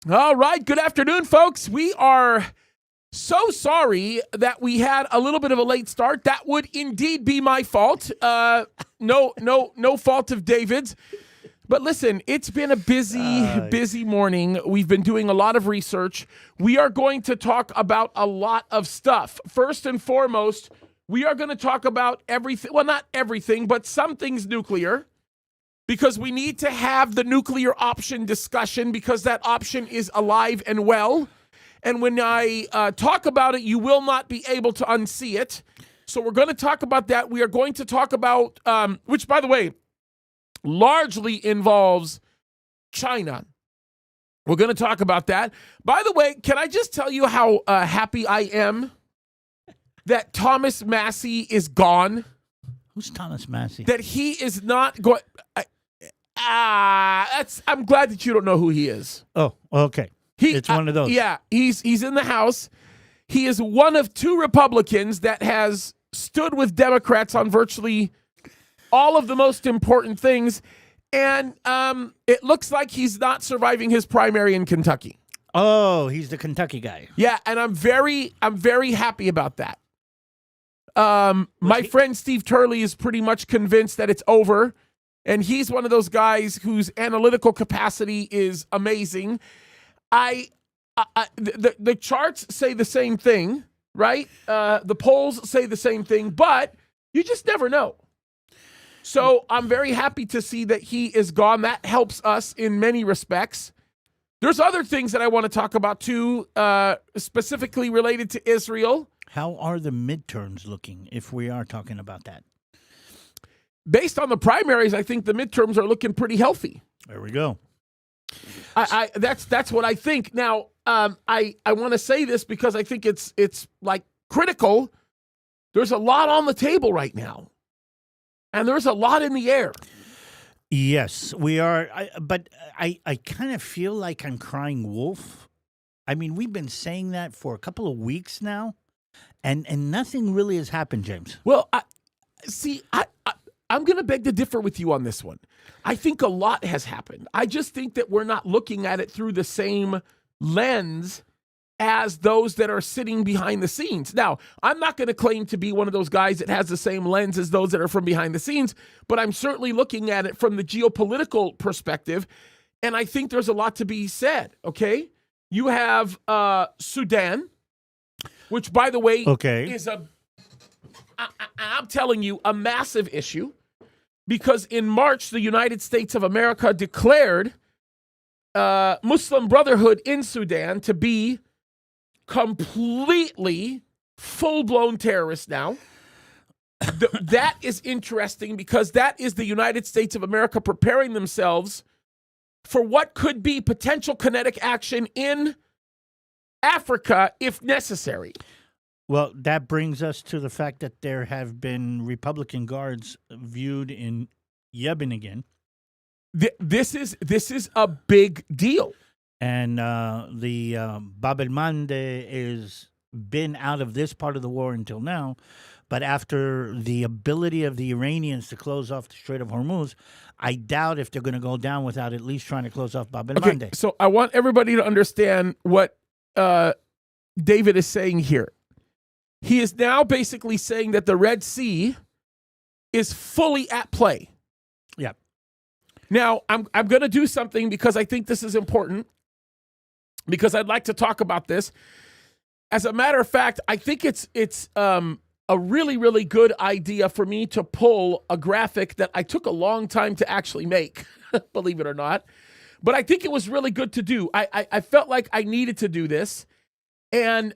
All right. Good afternoon, folks. We are so sorry that we had a little bit of a late start. That would indeed be my fault. No fault of David's. But listen, it's been a busy morning. We've been doing a lot of research. We are going to talk about a lot of stuff. First and foremost, we are going to talk about everything. Well, not everything, but some things nuclear. Because we need to have the nuclear option discussion because that option is alive and well. And when I talk about it, you will not be able to unsee it. So we're going to talk about that. We are going to talk about, which, by the way, largely involves China. We're going to talk about that. By the way, can I just tell you how happy I am that Thomas Massey is gone? Who's Thomas Massey? That he is not going... I'm glad that you don't know who he is. Oh, okay. It's one of those. Yeah, he's in the House. He is one of two Republicans that has stood with Democrats on virtually all of the most important things, and it looks like he's not surviving his primary in Kentucky. Oh, he's the Kentucky guy. Yeah, and I'm very happy about that. My friend Steve Turley is pretty much convinced that it's over. And he's one of those guys whose analytical capacity is amazing. The charts say the same thing, right? The polls say the same thing, but you just never know. So I'm very happy to see that he is gone. That helps us in many respects. There's other things that I want to talk about too, specifically related to Israel. How are the midterms looking if we are talking about that? Based on the primaries, I think the midterms are looking pretty healthy. There we go. That's what I think. Now, I want to say this because I think it's like critical. There's a lot on the table right now, and there's a lot in the air. Yes, we are. But I kind of feel like I'm crying wolf. I mean, we've been saying that for a couple of weeks now, and nothing really has happened, James. Well, I'm going to beg to differ with you on this one. I think a lot has happened. I just think that we're not looking at it through the same lens as those that are sitting behind the scenes. Now, I'm not going to claim to be one of those guys that has the same lens as those that are from behind the scenes, but I'm certainly looking at it from the geopolitical perspective, and I think there's a lot to be said, okay? You have Sudan, which, by the way, is I'm telling you, a massive issue, because in March, the United States of America declared Muslim Brotherhood in Sudan to be completely full-blown terrorists now. That is interesting because that is the United States of America preparing themselves for what could be potential kinetic action in Africa if necessary. Well, that brings us to the fact that there have been Republican guards viewed in Yemen again. This is a big deal. And the Bab el-Mandeb has been out of this part of the war until now. But after the ability of the Iranians to close off the Strait of Hormuz, I doubt if they're going to go down without at least trying to close off Bab el-Mandeb. Okay, so I want everybody to understand what David is saying here. He is now basically saying that the Red Sea is fully at play. Yeah. Now, I'm going to do something because I think this is important, because I'd like to talk about this. As a matter of fact, I think it's a really, really good idea for me to pull a graphic that I took a long time to actually make, believe it or not. But I think it was really good to do. I felt like I needed to do this. And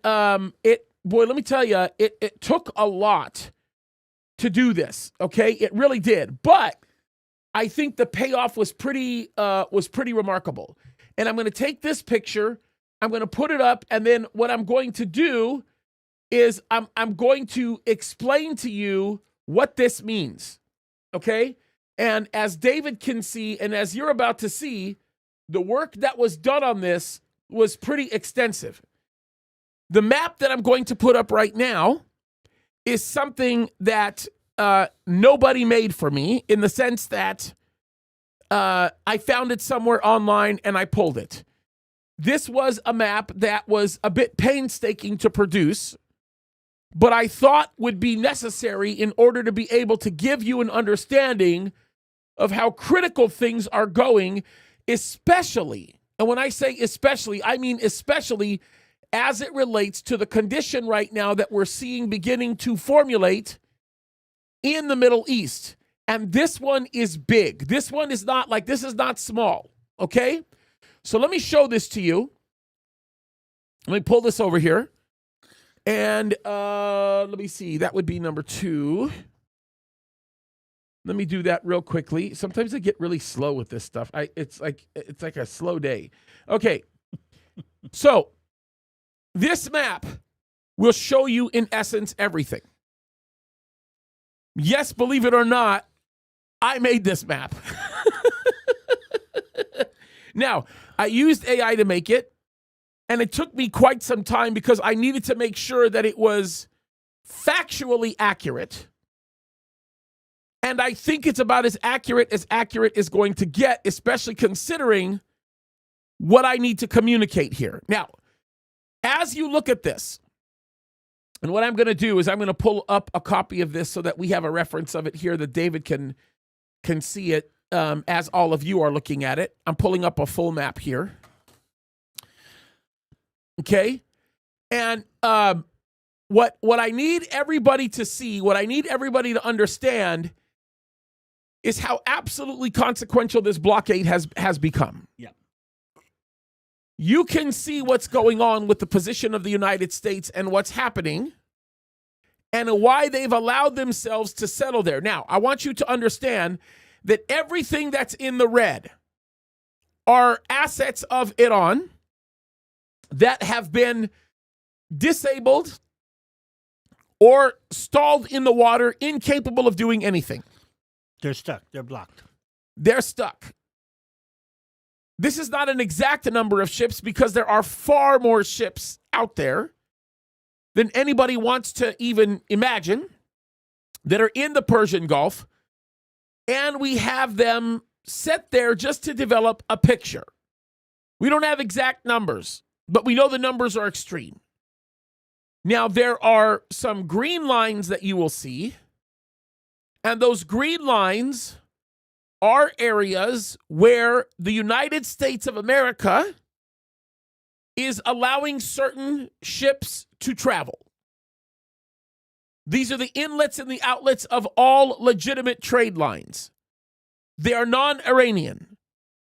boy, let me tell you, it took a lot to do this, okay? It really did. But I think the payoff was pretty remarkable. And I'm going to take this picture, I'm going to put it up, and then what I'm going to do is I'm going to explain to you what this means, okay? And as David can see, and as you're about to see, the work that was done on this was pretty extensive. The map that I'm going to put up right now is something that nobody made for me, in the sense that I found it somewhere online and I pulled it. this was a map that was a bit painstaking to produce, but I thought would be necessary in order to be able to give you an understanding of how critical things are going, especially, and when I say especially, I mean especially as it relates to the condition right now that we're seeing beginning to formulate in the Middle East. And this one is big. This one is not like, this is not small, okay? So let me show this to you. Let me pull this over here. And let me see. That would be number 2. Let me do that real quickly. Sometimes I get really slow with this stuff. It's like a slow day. Okay. So this map will show you in essence everything. Yes, believe it or not, I made this map. Now, I used AI to make it, and it took me quite some time because I needed to make sure that it was factually accurate. And I think it's about as accurate is going to get, especially considering what I need to communicate here. Now, as you look at this, and what I'm going to do is I'm going to pull up a copy of this so that we have a reference of it here that David can see it as all of you are looking at it. I'm pulling up a full map here. Okay? And what I need everybody to see, what I need everybody to understand is how absolutely consequential this blockade has become. Yeah. You can see what's going on with the position of the United States and what's happening and why they've allowed themselves to settle there. Now, I want you to understand that everything that's in the red are assets of Iran that have been disabled or stalled in the water, incapable of doing anything. They're stuck. They're blocked. They're stuck. This is not an exact number of ships because there are far more ships out there than anybody wants to even imagine that are in the Persian Gulf, and we have them set there just to develop a picture. We don't have exact numbers, but we know the numbers are extreme. Now, there are some green lines that you will see, and those green lines are areas where the United States of America is allowing certain ships to travel. These are the inlets and the outlets of all legitimate trade lines. They are non-Iranian.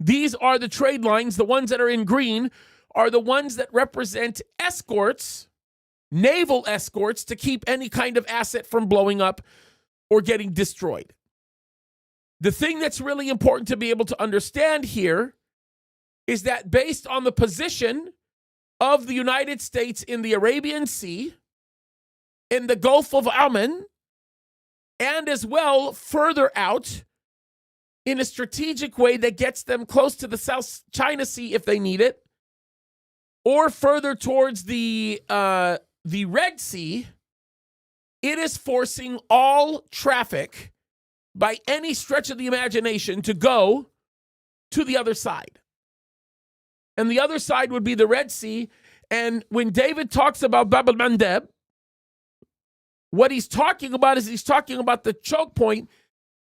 These are the trade lines. The ones that are in green are the ones that represent escorts, naval escorts, to keep any kind of asset from blowing up or getting destroyed. The thing that's really important to be able to understand here is that based on the position of the United States in the Arabian Sea, in the Gulf of Oman, and as well further out in a strategic way that gets them close to the South China Sea if they need it, or further towards the Red Sea, it is forcing all traffic by any stretch of the imagination to go to the other side. And the other side would be the Red Sea. And when David talks about Bab al-Mandeb, what he's talking about is he's talking about the choke point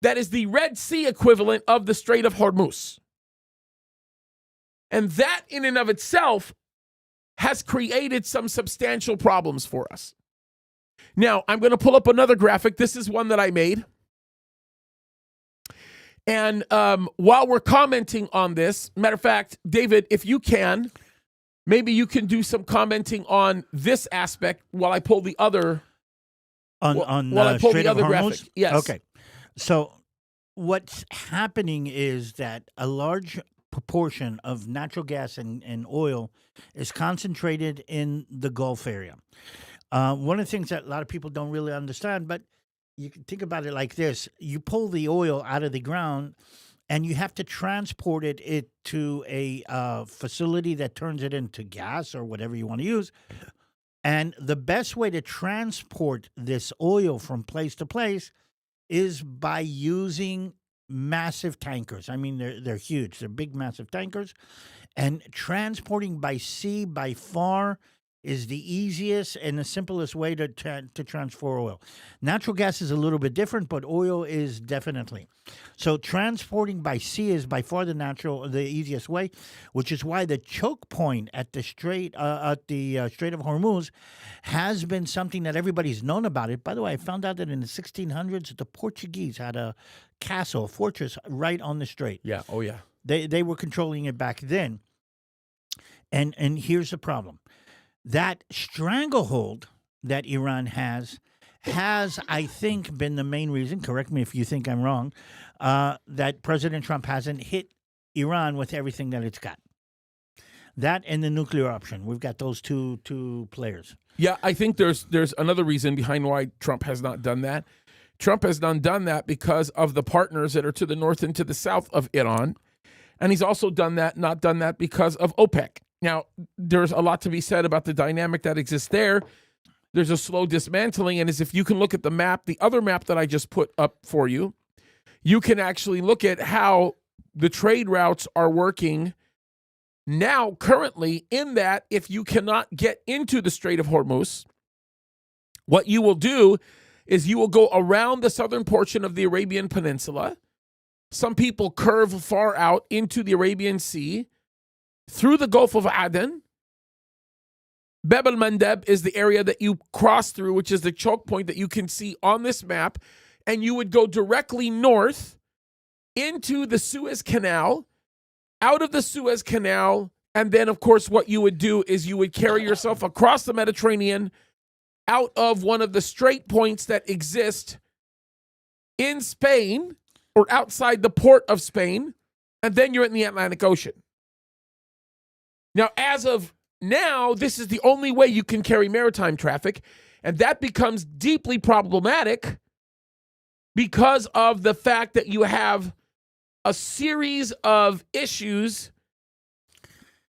that is the Red Sea equivalent of the Strait of Hormuz. And that in and of itself has created some substantial problems for us. Now, I'm going to pull up another graphic. This is one that I made. And while we're commenting on this, matter of fact, David, if you can, maybe you can do some commenting on this aspect while I pull the other while I pull Strait the of other Hormuz? graphic. Yes. Okay. So what's happening is that a large proportion of natural gas and oil is concentrated in the Gulf area. One of the things that a lot of people don't really understand, but you can think about it like this. You pull the oil out of the ground and you have to transport it to a facility that turns it into gas or whatever you want to use. And the best way to transport this oil from place to place is by using massive tankers. I mean, they're huge. They're big, massive tankers. And transporting by sea by far is the easiest and the simplest way to transfer oil. Natural gas is a little bit different, but oil is definitely. So transporting by sea is by far the easiest way, which is why the choke point at the Strait of Hormuz has been something that everybody's known about it. By the way, I found out that in the 1600s, the Portuguese had a castle, a fortress right on the strait. Yeah. Oh, yeah. They were controlling it back then. And here's the problem. That stranglehold that Iran has, I think, been the main reason, correct me if you think I'm wrong, that President Trump hasn't hit Iran with everything that it's got. That and the nuclear option. We've got those two players. Yeah, I think there's another reason behind why Trump has not done that. Trump has not done that because of the partners that are to the north and to the south of Iran. And he's also not done that because of OPEC. Now, there's a lot to be said about the dynamic that exists there. There's a slow dismantling, and as if you can look at the map, the other map that I just put up for you, you can actually look at how the trade routes are working now currently, in that if you cannot get into the Strait of Hormuz, what you will do is you will go around the southern portion of the Arabian Peninsula. Some people curve far out into the Arabian Sea, through the Gulf of Aden. Bab el-Mandeb is the area that you cross through, which is the choke point that you can see on this map, and you would go directly north into the Suez Canal, out of the Suez Canal, and then, of course, what you would do is you would carry yourself across the Mediterranean, out of one of the strait points that exist in Spain, or outside the port of Spain, and then you're in the Atlantic Ocean. Now, as of now, this is the only way you can carry maritime traffic, and that becomes deeply problematic because of the fact that you have a series of issues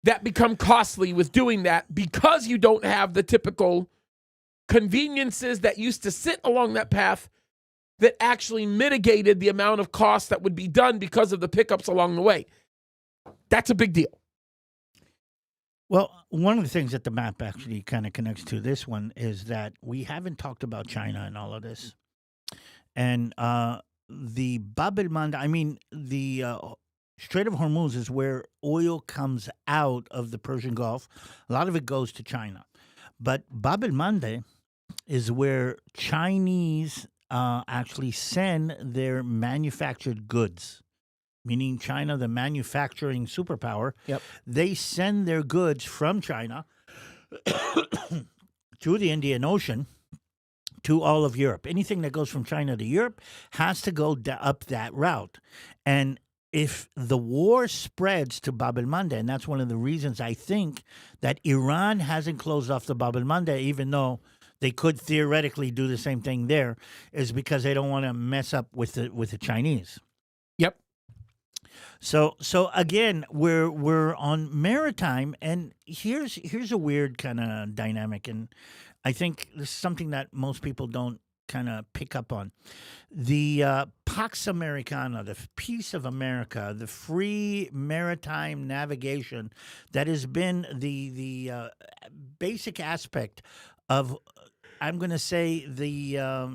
that become costly with doing that because you don't have the typical conveniences that used to sit along that path that actually mitigated the amount of cost that would be done because of the pickups along the way. That's a big deal. Well, one of the things that the map actually kind of connects to this one is that we haven't talked about China in all of this. And the Bab el-Mandeb, the Strait of Hormuz is where oil comes out of the Persian Gulf. A lot of it goes to China. But Bab el-Mandeb is where Chinese actually send their manufactured goods. Meaning China, the manufacturing superpower, They send their goods from China through the Indian Ocean to all of Europe. Anything that goes from China to Europe has to go up that route. And if the war spreads to Bab el-Mandeb, and that's one of the reasons I think that Iran hasn't closed off the Bab el-Mandeb, even though they could theoretically do the same thing there, is because they don't want to mess up with the Chinese. Yep. So again, we're on maritime, and here's a weird kind of dynamic, and I think this is something that most people don't kind of pick up on. The Pax Americana, the peace of America, the free maritime navigation that has been the basic aspect of, I'm going to say, the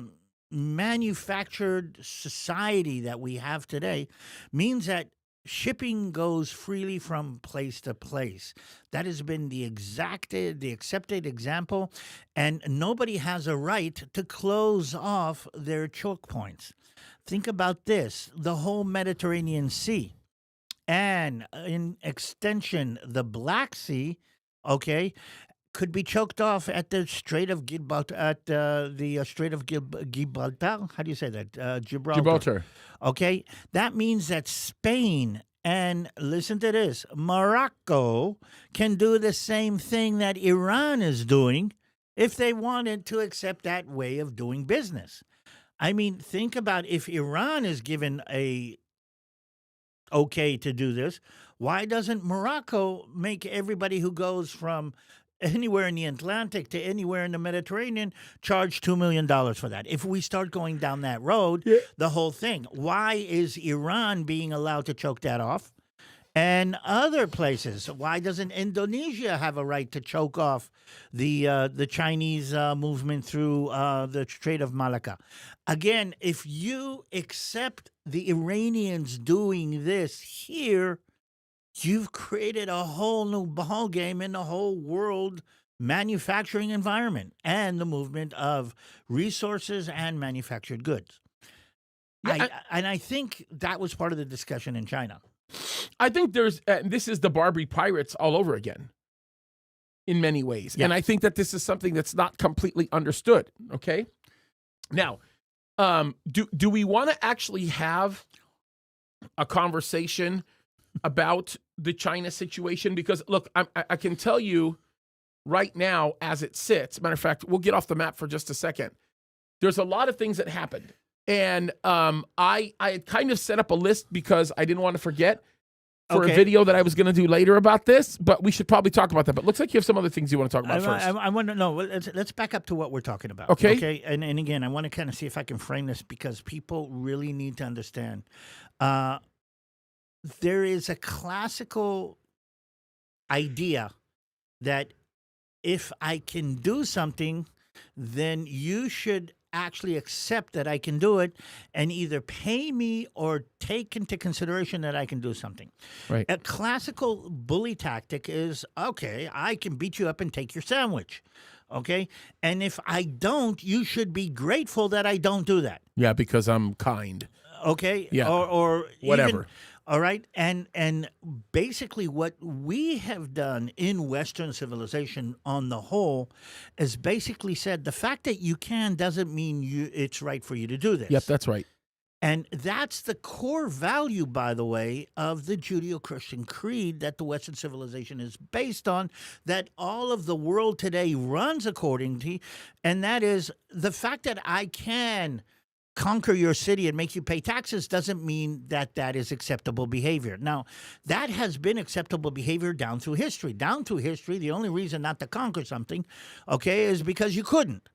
manufactured society that we have today, means that shipping goes freely from place to place. That has been the accepted example, and nobody has a right to close off their choke points. Think about this: the whole Mediterranean Sea, and in extension, the Black Sea, could be choked off at the Strait of Gibraltar. How do you say that? Gibraltar. Okay, that means that Spain and, listen to this, Morocco can do the same thing that Iran is doing if they wanted to accept that way of doing business. I mean, think about if Iran is given a okay to do this, why doesn't Morocco make everybody who goes from anywhere in the Atlantic to anywhere in the Mediterranean charge $2 million for that? If we start going down that road, the whole thing, why is Iran being allowed to choke that off? and other places. Why doesn't Indonesia have a right to choke off the Chinese movement through the Strait of Malacca? Again, if you accept the Iranians doing this here, you've created a whole new ball game in the whole world manufacturing environment and the movement of resources and manufactured goods. Yeah, I think that was part of the discussion in China. I think this is the Barbary Pirates all over again in many ways. Yeah. And I think that this is something that's not completely understood. Okay. Now, do we want to actually have a conversation about the China situation? Because look, I can tell you right now as it sits, matter of fact, we'll get off the map for just a second. There's a lot of things that happened. And I had kind of set up a list because I didn't want to forget for a video that I was going to do later about this, but we should probably talk about that. But looks like you have some other things you want to talk about first. I want to know. Let's back up to what we're talking about. Okay. Okay. And again, I want to kind of see if I can frame this because people really need to understand. There is a classical idea that if I can do something, then you should actually accept that I can do it and either pay me or take into consideration that I can do something. Right. A classical bully tactic is, okay, I can beat you up and take your sandwich. Okay. And if I don't, you should be grateful that I don't do that. Yeah, because I'm kind. Okay. Yeah. Or whatever. Even, all right. And basically what we have done in Western civilization on the whole is basically said the fact that you can doesn't mean it's right for you to do this. Yep, that's right. And that's the core value, by the way, of the Judeo-Christian creed that the Western civilization is based on, that all of the world today runs according to, and that is the fact that I can conquer your city and make you pay taxes doesn't mean that that is acceptable behavior. Now, that has been acceptable behavior down through history. Down through history, the only reason not to conquer something, okay, is because you couldn't.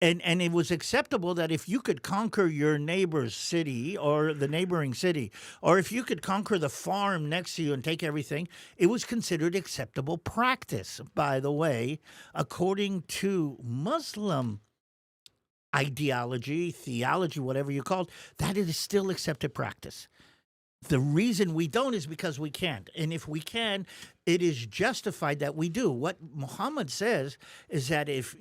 And it was acceptable that if you could conquer your neighbor's city or the neighboring city, or if you could conquer the farm next to you and take everything, it was considered acceptable practice, by the way, according to Muslim ideology, theology, whatever you call it, that it is still accepted practice. The reason we don't is because we can't. And if we can, it is justified that we do. What Muhammad says is that if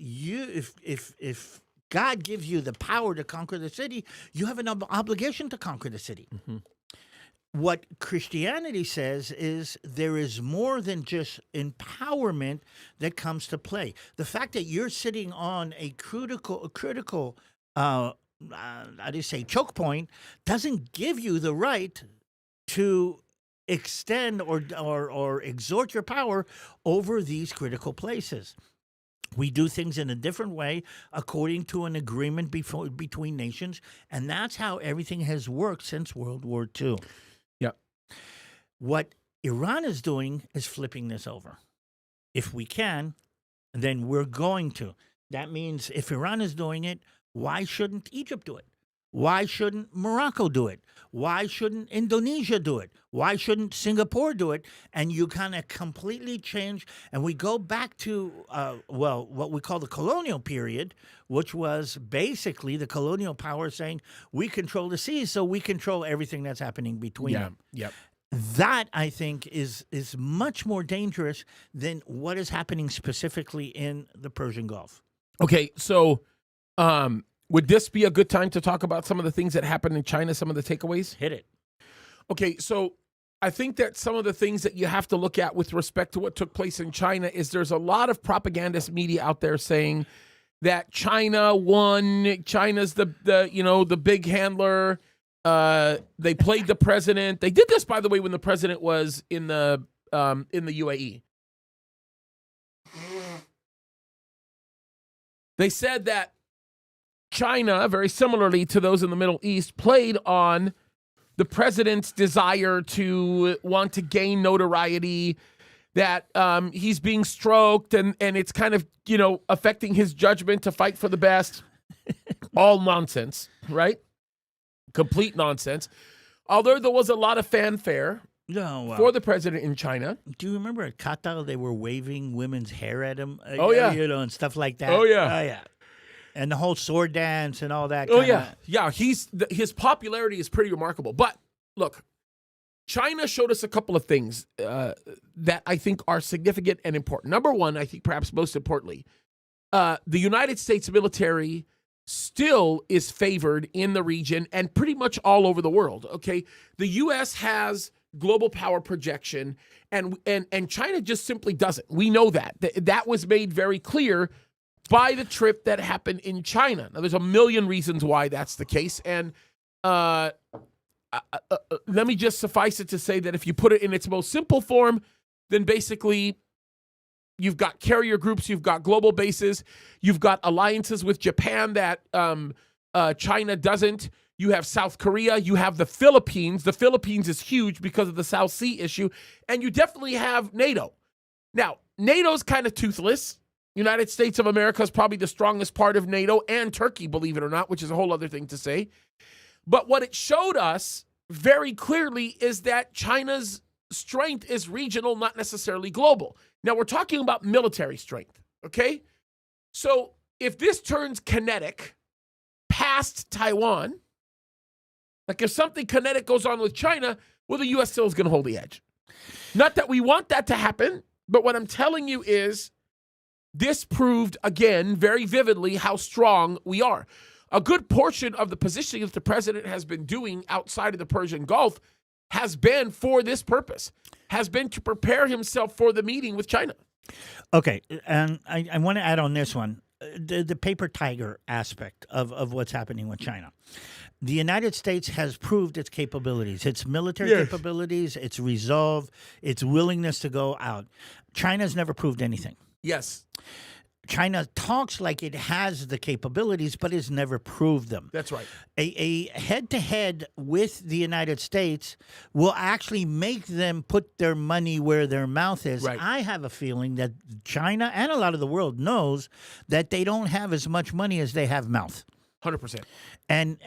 God gives you the power to conquer the city, you have an obligation to conquer the city. Mm-hmm. What Christianity says is there is more than just empowerment that comes to play. The fact that you're sitting on a critical choke point doesn't give you the right to extend or exert your power over these critical places. We do things in a different way according to an agreement between nations, and that's how everything has worked since World War II. Yeah. What Iran is doing is flipping this over. If we can, then we're going to. That means if Iran is doing it, why shouldn't Egypt do it? Why shouldn't Morocco do it? Why shouldn't Indonesia do it? Why shouldn't Singapore do it? And you kind of completely change. And we go back to, what we call the colonial period, which was basically the colonial power saying, we control the seas, so we control everything that's happening between them. Yep. That, I think, is much more dangerous than what is happening specifically in the Persian Gulf. Okay, so would this be a good time to talk about some of the things that happened in China, some of the takeaways? Hit it. Okay, so I think that some of the things that you have to look at with respect to what took place in China is there's a lot of propagandist media out there saying that China won, China's the big handler. They played the president. They did this, by the way, when the president was in the UAE. They said that China, very similarly to those in the Middle East, played on the president's desire to want to gain notoriety, that he's being stroked and it's kind of, affecting his judgment to fight for the best. All nonsense, right? Complete nonsense. Although there was a lot of fanfare No, well, for the president in China. do you remember at Qatar they were waving women's hair at him? Oh, yeah. And stuff like that. Oh, yeah. Oh, yeah. And the whole sword dance and all that. Oh, kinda- yeah. His popularity is pretty remarkable. But look, China showed us a couple of things that I think are significant and important. Number one, I think perhaps most importantly, the United States military still is favored in the region and pretty much all over the world. Okay, the U.S. has global power projection, and China just simply doesn't. We know that. That was made very clear by the trip that happened in China. Now, there's a million reasons why that's the case, and let me just suffice it to say that if you put it in its most simple form, then basically you've got carrier groups, you've got global bases, you've got alliances with Japan that China doesn't. You have South Korea, you have the Philippines. The Philippines is huge because of the South Sea issue, and you definitely have NATO. Now, NATO's kind of toothless. United States of America is probably the strongest part of NATO, and Turkey, believe it or not, which is a whole other thing to say. But what it showed us very clearly is that China's strength is regional, not necessarily global. Now, we're talking about military strength, okay? So if this turns kinetic past Taiwan, like if something kinetic goes on with China, well, the U.S. still is going to hold the edge. Not that we want that to happen, but what I'm telling you is this proved, again, very vividly how strong we are. A good portion of the positioning that the president has been doing outside of the Persian Gulf has been for this purpose, has been to prepare himself for the meeting with China. Okay, and I want to add on this one, the paper tiger aspect of what's happening with China. The United States has proved its capabilities, its military capabilities, its resolve, its willingness to go out. China's never proved anything. Yes. China talks like it has the capabilities, but has never proved them. That's right. A head-to-head with the United States will actually make them put their money where their mouth is. Right. I have a feeling that China and a lot of the world knows that they don't have as much money as they have mouth. 100%. And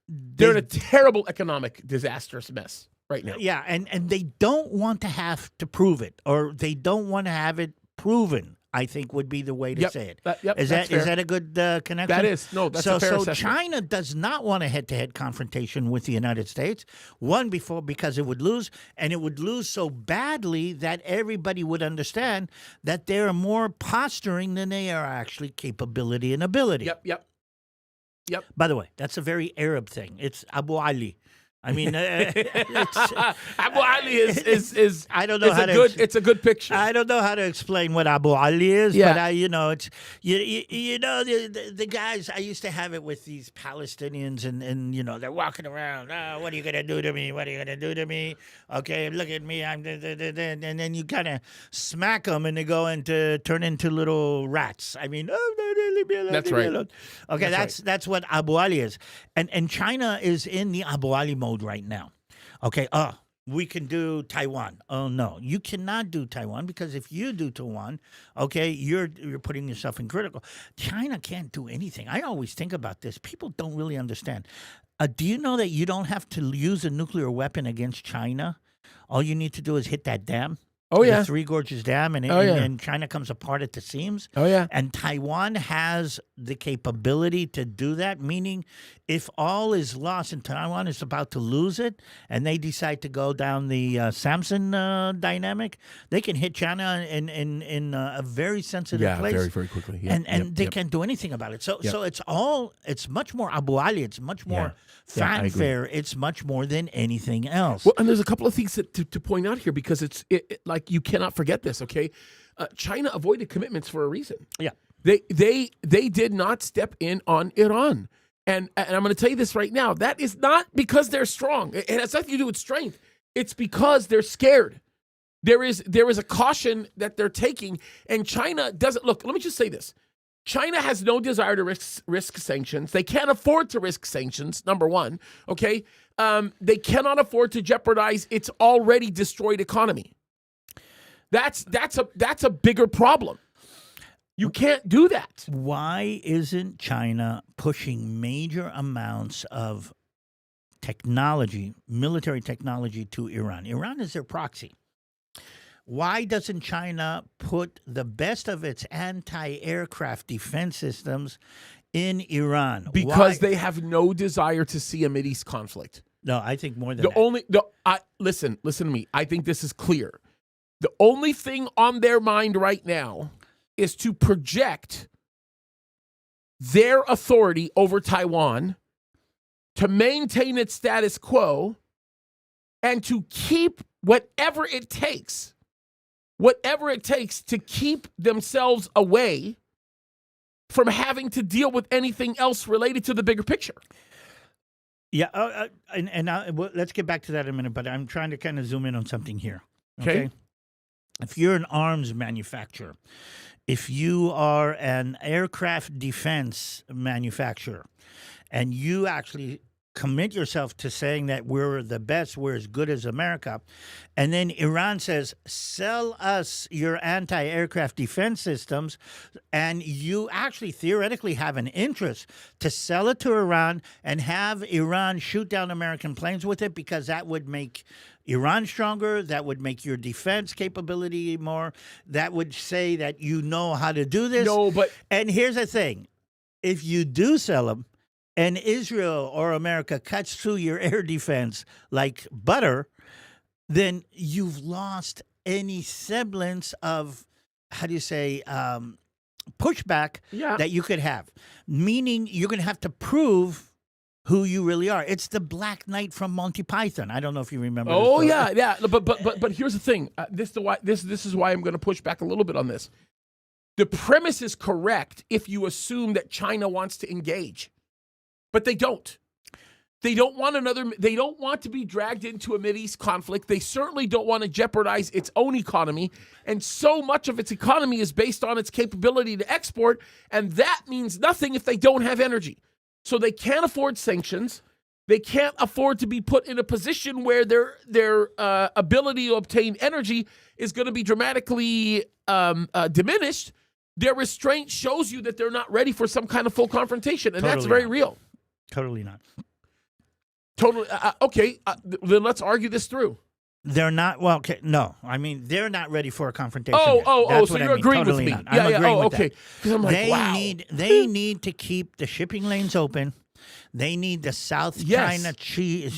They're in a terrible economic, disastrous mess right now. yeah, and they don't want to have to prove it, or they don't want to have it proven, I think would be the way to say it. Is that a good connection? That is. No, that's a fair assessment. China does not want a head-to-head confrontation with the United States. One, because it would lose, and it would lose so badly that everybody would understand that they're more posturing than they are actually capability and ability. Yep. By the way, that's a very Arab thing. It's Abu Ali. I mean, Abu Ali is I don't know it's a good picture. I don't know how to explain what Abu Ali is, Yeah. but it's the guys. I used to have it with these Palestinians, and they're walking around. Oh, what are you gonna do to me? What are you gonna do to me? Okay, look at me. I'm and then you kind of smack them, and they turn into little rats. I mean, leave me alone. That's leave me right. alone. Okay, that's what Abu Ali is, and China is in the Abu Ali mode right now. Okay, we can do Taiwan. Oh no, you cannot do Taiwan, because if you do Taiwan, okay, you're putting yourself in critical. China can't do anything. I always think about this. People don't really understand. Do you know that you don't have to use a nuclear weapon against China? All you need to do is hit that dam. Oh, yeah. The Three Gorges Dam, and China comes apart at the seams. Oh, yeah. And Taiwan has the capability to do that, meaning if all is lost and Taiwan is about to lose it, and they decide to go down the Samson dynamic, they can hit China in a very sensitive place. very, very quickly. Yep, and they can't do anything about it. So it's much more Abu Ali. It's much more fanfare. It's much more than anything else. Well, and there's a couple of things to point out here, because it's like you cannot forget this. Okay, China avoided commitments for a reason. Yeah, they did not step in on Iran, and I'm going to tell you this right now. That is not because they're strong. It has nothing to do with strength. It's because they're scared. There is a caution that they're taking, and China doesn't look. Let me just say this. China has no desire to risk sanctions. They can't afford to risk sanctions, number one, okay? They cannot afford to jeopardize its already destroyed economy. That's a bigger problem. You can't do that. Why isn't China pushing major amounts of technology, military technology to Iran. Iran is their proxy. Why doesn't China put the best of its anti-aircraft defense systems in Iran? Because Why? they have no desire to see a Mideast conflict. No, I think more than that. Listen to me. I think this is clear. The only thing on their mind right now is to project their authority over Taiwan, to maintain its status quo, and to keep whatever it takes to keep themselves away from having to deal with anything else related to the bigger picture. Yeah, let's get back to that in a minute, but I'm trying to kind of zoom in on something here. Okay. If you're an arms manufacturer, if you are an aircraft defense manufacturer, and you actually commit yourself to saying that we're the best, we're as good as America, and then Iran says, sell us your anti-aircraft defense systems, and you actually theoretically have an interest to sell it to Iran and have Iran shoot down American planes with it, because that would make Iran stronger, that would make your defense capability more, that would say that you know how to do this. No, but... And here's the thing. If you do sell them, and Israel or America cuts through your air defense like butter, then you've lost any semblance of, pushback that you could have. Meaning you're going to have to prove who you really are. It's the Black Knight from Monty Python. I don't know if you remember. Oh yeah. But here's the thing. This is why I'm going to push back a little bit on this. The premise is correct if you assume that China wants to engage. But they don't. They don't want to be dragged into a Mideast conflict. They certainly don't want to jeopardize its own economy. And so much of its economy is based on its capability to export. And that means nothing if they don't have energy. So they can't afford sanctions. They can't afford to be put in a position where their ability to obtain energy is going to be dramatically diminished. Their restraint shows you that they're not ready for some kind of full confrontation. And that's very real. Totally not. Totally. Okay, then let's argue this through. They're not. Well, okay, no. I mean, they're not ready for a confrontation. So you're agreeing with me. Not. I'm agreeing with that. Because I'm like, they need to keep the shipping lanes open. They need the South China Sea I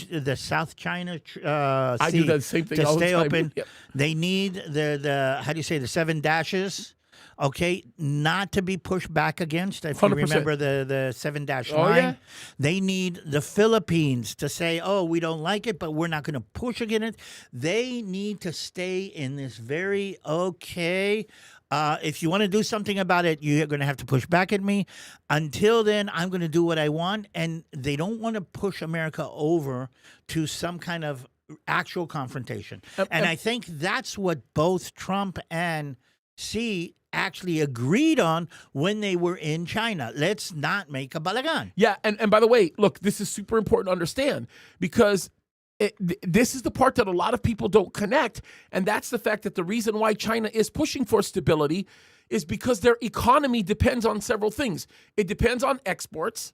do the same thing to all the stay time. open. Yep. They need the 7 dashes. Okay, not to be pushed back against. If 100%. You remember the 7-9, yeah. They need the Philippines to say, "Oh, we don't like it, but we're not going to push against it." They need to stay in this very okay. If you want to do something about it, you're going to have to push back at me. Until then, I'm going to do what I want. And they don't want to push America over to some kind of actual confrontation. And I think that's what both Trump and Xi actually agreed on when they were in China. Let's not make a balagan. Yeah, and by the way, look, this is super important to understand, because this is the part that a lot of people don't connect, and that's the fact that the reason why China is pushing for stability is because their economy depends on several things. It depends on exports.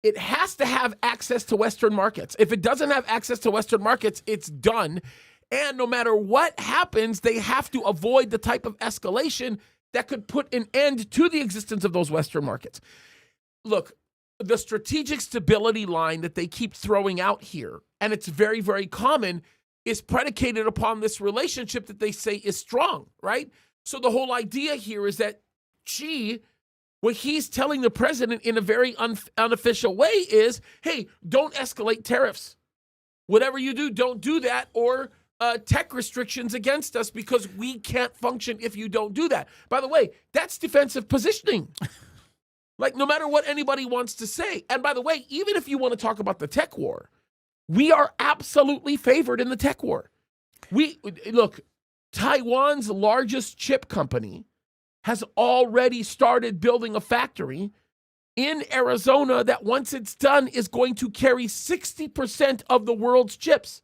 It has to have access to Western markets. If it doesn't have access to Western markets, it's done. And no matter what happens, they have to avoid the type of escalation that could put an end to the existence of those Western markets. Look, the strategic stability line that they keep throwing out here, and it's very, very common, is predicated upon this relationship that they say is strong, right? So the whole idea here is that Xi, what he's telling the president in a very unofficial way is, hey, don't escalate tariffs. Whatever you do, don't do that, or tech restrictions against us, because we can't function if you don't do that. By the way, that's defensive positioning. Like, no matter what anybody wants to say. And by the way, even if you want to talk about the tech war, we are absolutely favored in the tech war. Look, Taiwan's largest chip company has already started building a factory in Arizona that, once it's done, is going to carry 60% of the world's chips.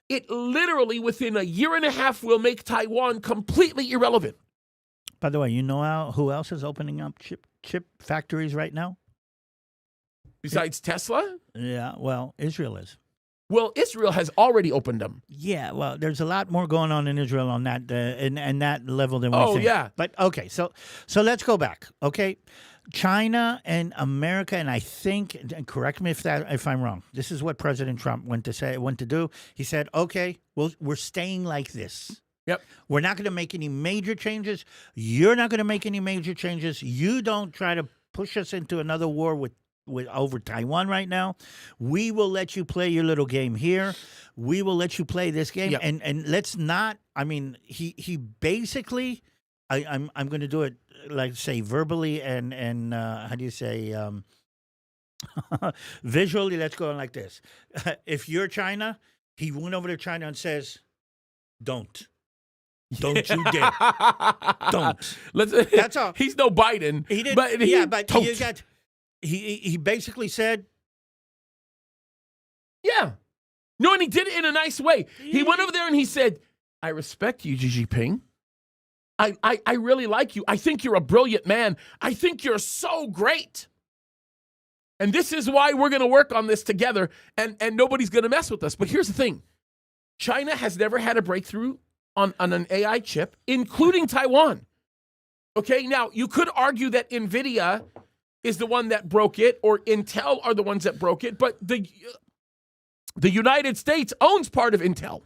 It literally, within a year and a half, will make Taiwan completely irrelevant. By the way, you know who else is opening up chip factories right now? Besides Tesla? Yeah, well, Israel is. Well, Israel has already opened them. Yeah, well, there's a lot more going on in Israel on that in that level than we Oh, think. yeah. But okay, so let's go back. Okay, China and America, and I think, and correct me if I'm wrong. This is what President Trump went to do. He said, "Okay, we're staying like this. Yep. We're not going to make any major changes. You're not going to make any major changes. You don't try to push us into another war with over Taiwan right now. We will let you play your little game here. We will let you play this game, Yep. and let's not. I mean, he basically. I'm going to do it like say verbally and how do you say visually. Let's go like this. If you're China, he went over to China and says, "Don't you dare, don't." That's all. He's no Biden. He didn't. But But you got. He basically said, yeah. No, and he did it in a nice way. He went over there and he said, "I respect you, Xi Jinping. I really like you. I think you're a brilliant man. I think you're so great. And this is why we're going to work on this together, and nobody's going to mess with us." But here's the thing. China has never had a breakthrough on an AI chip, including Taiwan. Okay, now you could argue that NVIDIA is the one that broke it, or Intel are the ones that broke it, but the United States owns part of Intel.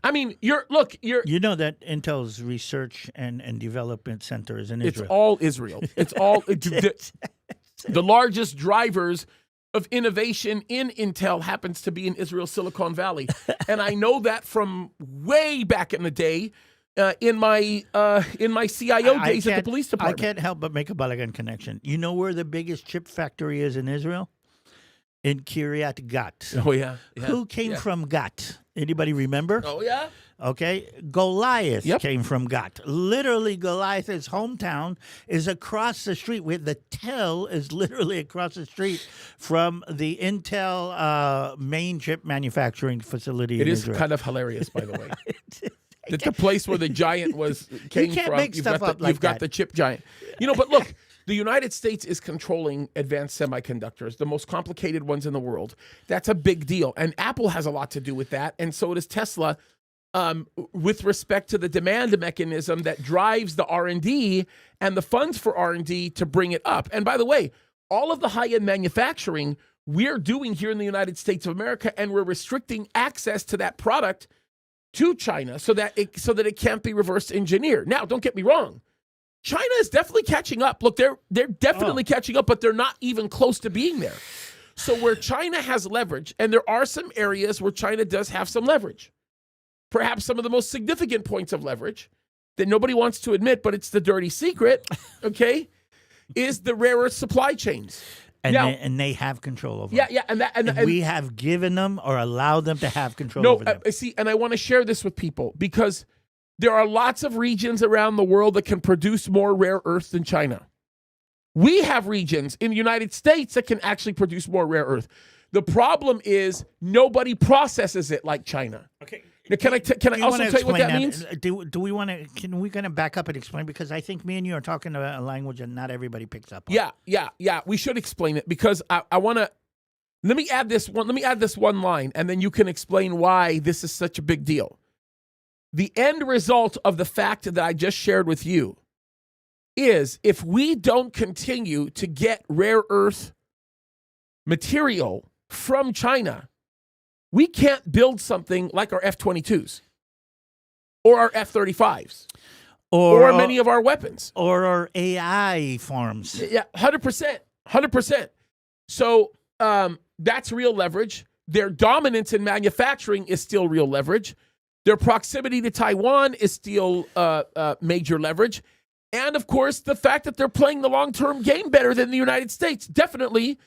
I mean, you know that Intel's research and development center is in Israel. It's all Israel. It's all the largest drivers of innovation in Intel happens to be in Israel, Silicon Valley, and I know that from way back in the day, in my CIO days at the police department. I can't help but make a Balagan connection. You know where the biggest chip factory is in Israel? In Kiryat Gat. Oh yeah. Who came from Gat? Anybody remember? Oh yeah. Okay, Goliath came from Gat. Literally, Goliath's hometown is across the street. Where the Tel is literally across the street from the Intel main chip manufacturing facility. It in is Israel. Kind of hilarious, by the way. That the place where the giant came can't from. make stuff up like you've got that. the chip giant. But look, the United States is controlling advanced semiconductors, the most complicated ones in the world. That's a big deal. And Apple has a lot to do with that. And so does Tesla, with respect to the demand mechanism that drives the R&D and the funds for R&D to bring it up. And by the way, all of the high-end manufacturing we're doing here in the United States of America, and we're restricting access to that product to China so that it can't be reverse engineered. Now, don't get me wrong. China is definitely catching up. Look, they're definitely catching up, but they're not even close to being there. So where China has leverage, and there are some areas where China does have some leverage, perhaps some of the most significant points of leverage that nobody wants to admit, but it's the dirty secret, okay, is the rare earth supply chains. And they have control over them. Yeah, and we have given them or allowed them to have control over them. See, and I want to share this with people because there are lots of regions around the world that can produce more rare earth than China. We have regions in the United States that can actually produce more rare earth. The problem is nobody processes it like China. Okay. Now, can I also tell you what that means? Do we want to? Can we kind of back up and explain? Because I think me and you are talking about a language that not everybody picks up on. Yeah. We should explain it because I want to. Let me add this one line, and then you can explain why this is such a big deal. The end result of the fact that I just shared with you is if we don't continue to get rare earth material from China, we can't build something like our F-22s or our F-35s or many of our weapons. Or our AI farms. Yeah, 100%. So that's real leverage. Their dominance in manufacturing is still real leverage. Their proximity to Taiwan is still major leverage. And, of course, the fact that they're playing the long-term game better than the United States definitely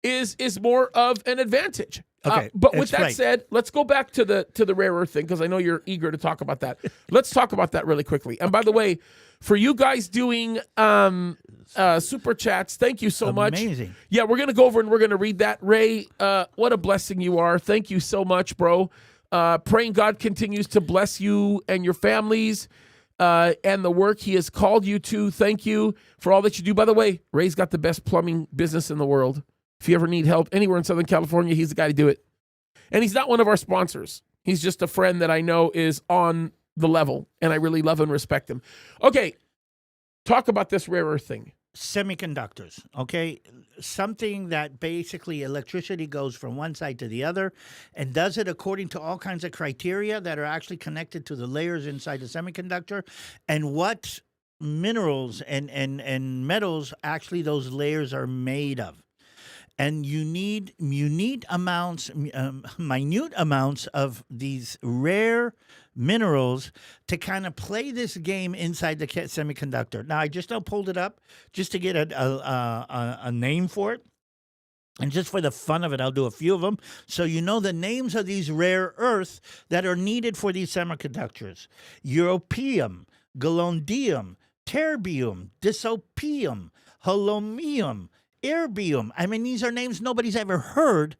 is more of an advantage. Okay, but with that said, let's go back to the rare earth thing because I know you're eager to talk about that. Let's talk about that really quickly. And by the way, for you guys doing super chats, thank you so much. Amazing. Yeah, we're going to go over and we're going to read that. Ray, what a blessing you are. Thank you so much, bro. Praying God continues to bless you and your families. and the work he has called you to. Thank you for all that you do. By the way, Ray's got the best plumbing business in the world. If you ever need help anywhere in Southern California, he's the guy to do it. And he's not one of our sponsors. He's just a friend that I know is on the level, and I really love and respect him. Okay, talk about this rare earth thing. Semiconductors, okay? Something that basically electricity goes from one side to the other and does it according to all kinds of criteria that are actually connected to the layers inside the semiconductor and what minerals and metals actually those layers are made of. And you need minute amounts of these rare minerals to kind of play this game inside the semiconductor. Now, I just now pulled it up just to get a name for it. And just for the fun of it, I'll do a few of them. So you know the names of these rare earths that are needed for these semiconductors. Europium, galonium, terbium, dysprosium, holmium, erbium. I mean, these are names nobody's ever heard,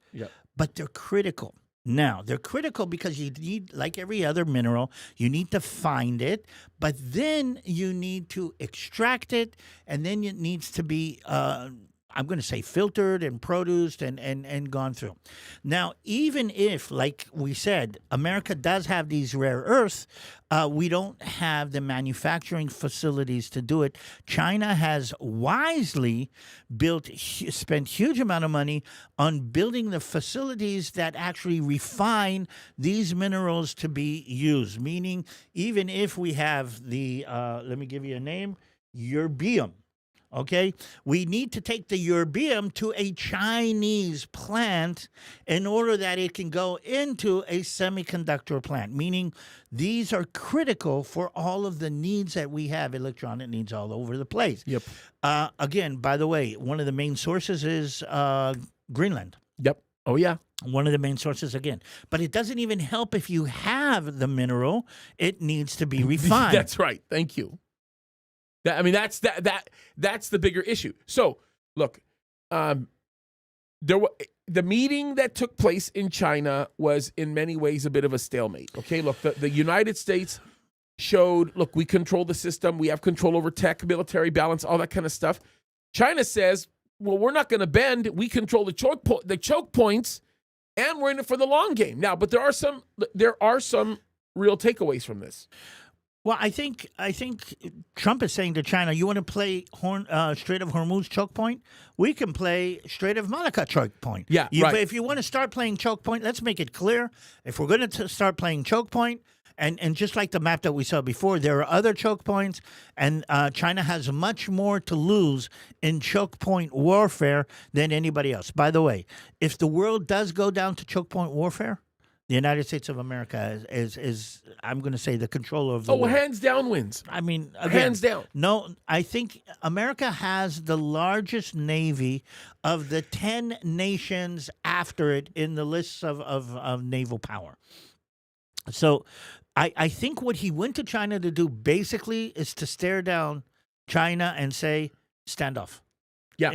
but they're critical. Now, they're critical because you need, like every other mineral, you need to find it, but then you need to extract it, and then it needs to be, I'm going to say, filtered and produced and gone through. Now, even if, like we said, America does have these rare earths, we don't have the manufacturing facilities to do it. China has wisely spent huge amount of money on building the facilities that actually refine these minerals to be used, meaning even if we have the, let me give you a name, erbium. Okay, we need to take the erbium to a Chinese plant in order that it can go into a semiconductor plant, meaning these are critical for all of the needs that we have, electronic needs all over the place. Yep. Again, by the way, one of the main sources is Greenland. Yep. Oh, yeah. One of the main sources again. But it doesn't even help if you have the mineral. It needs to be refined. That's right. Thank you. I mean, that's the bigger issue. So, look, the meeting that took place in China was in many ways a bit of a stalemate. Okay, look, the United States showed, look, we control the system, we have control over tech, military balance, all that kind of stuff. China says, well, we're not going to bend. We control the choke points, and we're in it for the long game. Now, but there are some real takeaways from this. Well, I think Trump is saying to China, you want to play Strait of Hormuz choke point? We can play Strait of Malacca choke point. Yeah, right. If you want to start playing choke point, let's make it clear. If we're going to start playing choke point, and just like the map that we saw before, there are other choke points, and China has much more to lose in choke point warfare than anybody else. By the way, if the world does go down to choke point warfare, the United States of America is I'm going to say, the controller of the world. Hands down wins. I mean, again, hands down. No, I think America has the largest navy of the 10 nations after it in the lists of naval power. So I think what he went to China to do basically is to stare down China and say, stand off. Yep.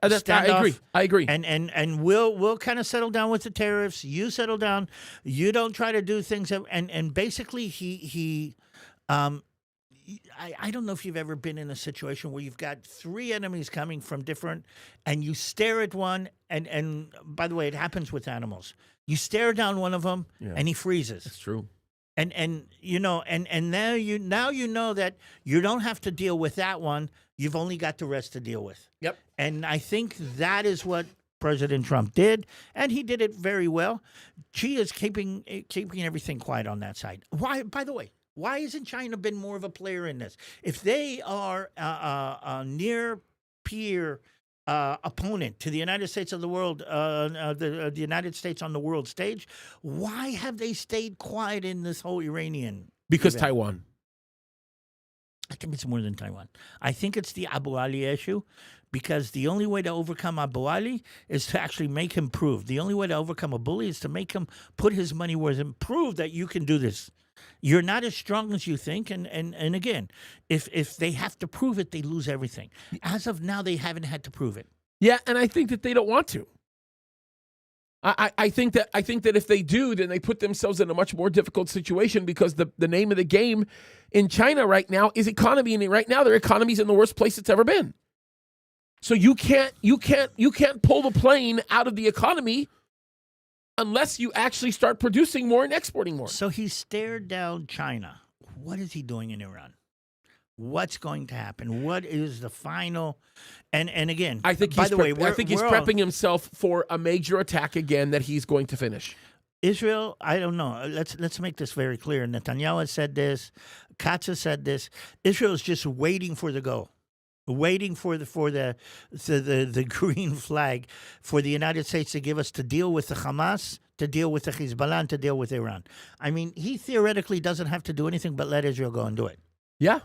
I agree. And we'll kind of settle down with the tariffs. You settle down. You don't try to do things. And basically, I don't know if you've ever been in a situation where you've got three enemies coming from different, and you stare at one. And by the way, it happens with animals. You stare down one of them, and he freezes. That's true. And now you know that you don't have to deal with that one. You've only got the rest to deal with. Yep. And I think that is what President Trump did, and he did it very well. Xi is keeping everything quiet on that side. Why? By the way, why hasn't China been more of a player in this? If they are a near peer opponent to the United States of the world, the United States on the world stage, why have they stayed quiet in this whole Iranian? Because event? Taiwan. I think it's more than Taiwan. I think it's the Abu Ali issue, because the only way to overcome Abu Ali is to actually make him prove. The only way to overcome a bully is to make him put his money where it's and prove that you can do this. You're not as strong as you think, and again, if they have to prove it, they lose everything. As of now, they haven't had to prove it. Yeah, and I think that they don't want to. I think that if they do, then they put themselves in a much more difficult situation, because the name of the game in China right now is economy, and right now their economy's in the worst place it's ever been. So you can't pull the plane out of the economy unless you actually start producing more and exporting more. So he stared down China. What is he doing in Iran? What's going to happen? What is the final? And again, I think he's prepping himself for a major attack again that he's going to finish. Israel, I don't know. Let's make this very clear. Netanyahu has said this. Kaddis has said this. Israel is just waiting for the go, waiting for the green flag for the United States to give us to deal with the Hamas, to deal with the Hezbollah, and to deal with Iran. I mean, he theoretically doesn't have to do anything but let Israel go and do it. Yeah.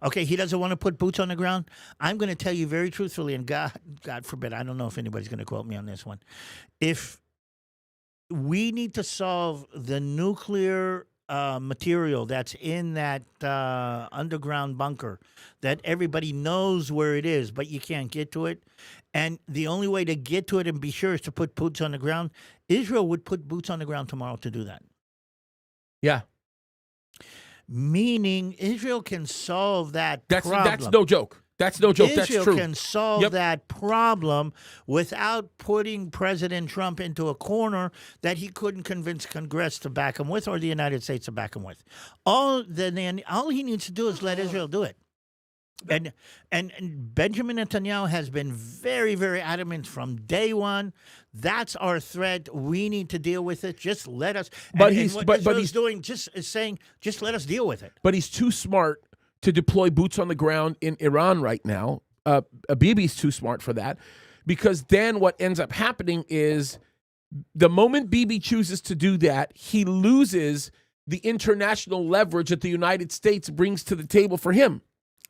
Okay, he doesn't want to put boots on the ground. I'm going to tell you very truthfully, and God forbid, I don't know if anybody's going to quote me on this one. If we need to solve the nuclear material that's in that underground bunker that everybody knows where it is, but you can't get to it, and the only way to get to it and be sure is to put boots on the ground, Israel would put boots on the ground tomorrow to do that. Yeah. Meaning Israel can solve that problem. That's no joke. That's no joke. Israel That's true. can solve that problem without putting President Trump into a corner that he couldn't convince Congress to back him with, or the United States to back him with. All he needs to do is let Israel do it. And Benjamin Netanyahu has been very, very adamant from day one. That's our threat. We need to deal with it. Just let us. But he's doing just is saying, just let us deal with it. But he's too smart to deploy boots on the ground in Iran right now. Bibi's too smart for that, because then what ends up happening is the moment Bibi chooses to do that, he loses the international leverage that the United States brings to the table for him.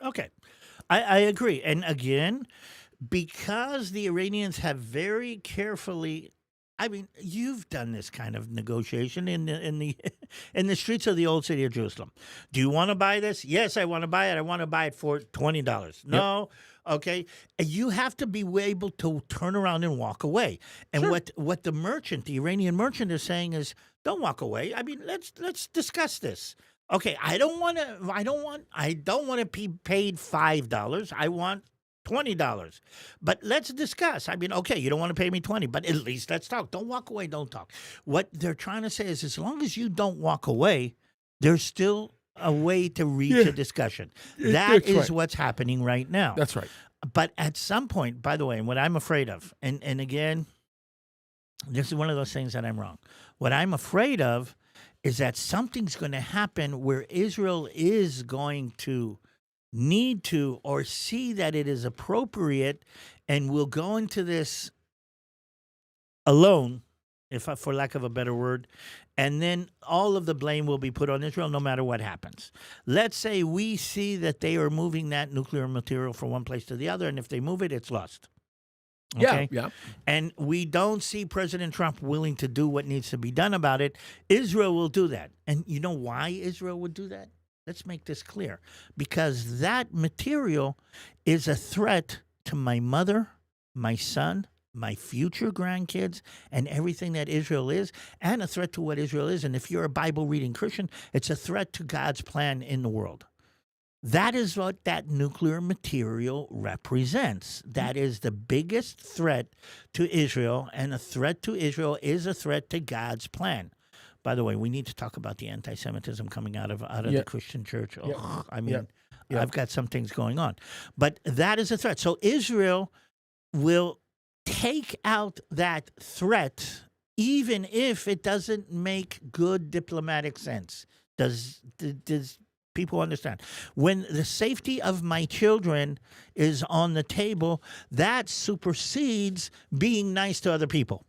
Okay, I agree. And again, because the Iranians have very carefully, I mean, you've done this kind of negotiation in the streets of the old city of Jerusalem. Do you want to buy this? Yes, I want to buy it. I want to buy it for $20. No. Yep. Okay. You have to be able to turn around and walk away. And sure. What the Iranian merchant is saying is, don't walk away. I mean, let's discuss this. Okay, I don't want to be paid $5. I want $20. But let's discuss. I mean, okay, you don't want to pay me $20, but at least let's talk. Don't walk away, don't talk. What they're trying to say is, as long as you don't walk away, there's still a way to reach a discussion. That is what's happening right now. That's right. But at some point, by the way, what I'm afraid of, and again, this is one of those things that I'm wrong. What I'm afraid of is that something's going to happen where Israel is going to need to or see that it is appropriate and will go into this alone, for lack of a better word, and then all of the blame will be put on Israel no matter what happens. Let's say we see that they are moving that nuclear material from one place to the other, and if they move it, it's lost. Okay? Yeah. And we don't see President Trump willing to do what needs to be done about it. Israel will do that. And you know why Israel would do that? Let's make this clear. Because that material is a threat to my mother, my son, my future grandkids, and everything that Israel is, and a threat to what Israel is. And if you're a Bible-reading Christian, it's a threat to God's plan in the world. That is what that nuclear material represents. That is the biggest threat to Israel, and a threat to Israel is a threat to God's plan. By the way, we need to talk about the anti-Semitism coming out of the Christian church. Oh, I mean, I've got some things going on. But that is a threat. So Israel will take out that threat even if it doesn't make good diplomatic sense. Does people understand? When the safety of my children is on the table, that supersedes being nice to other people.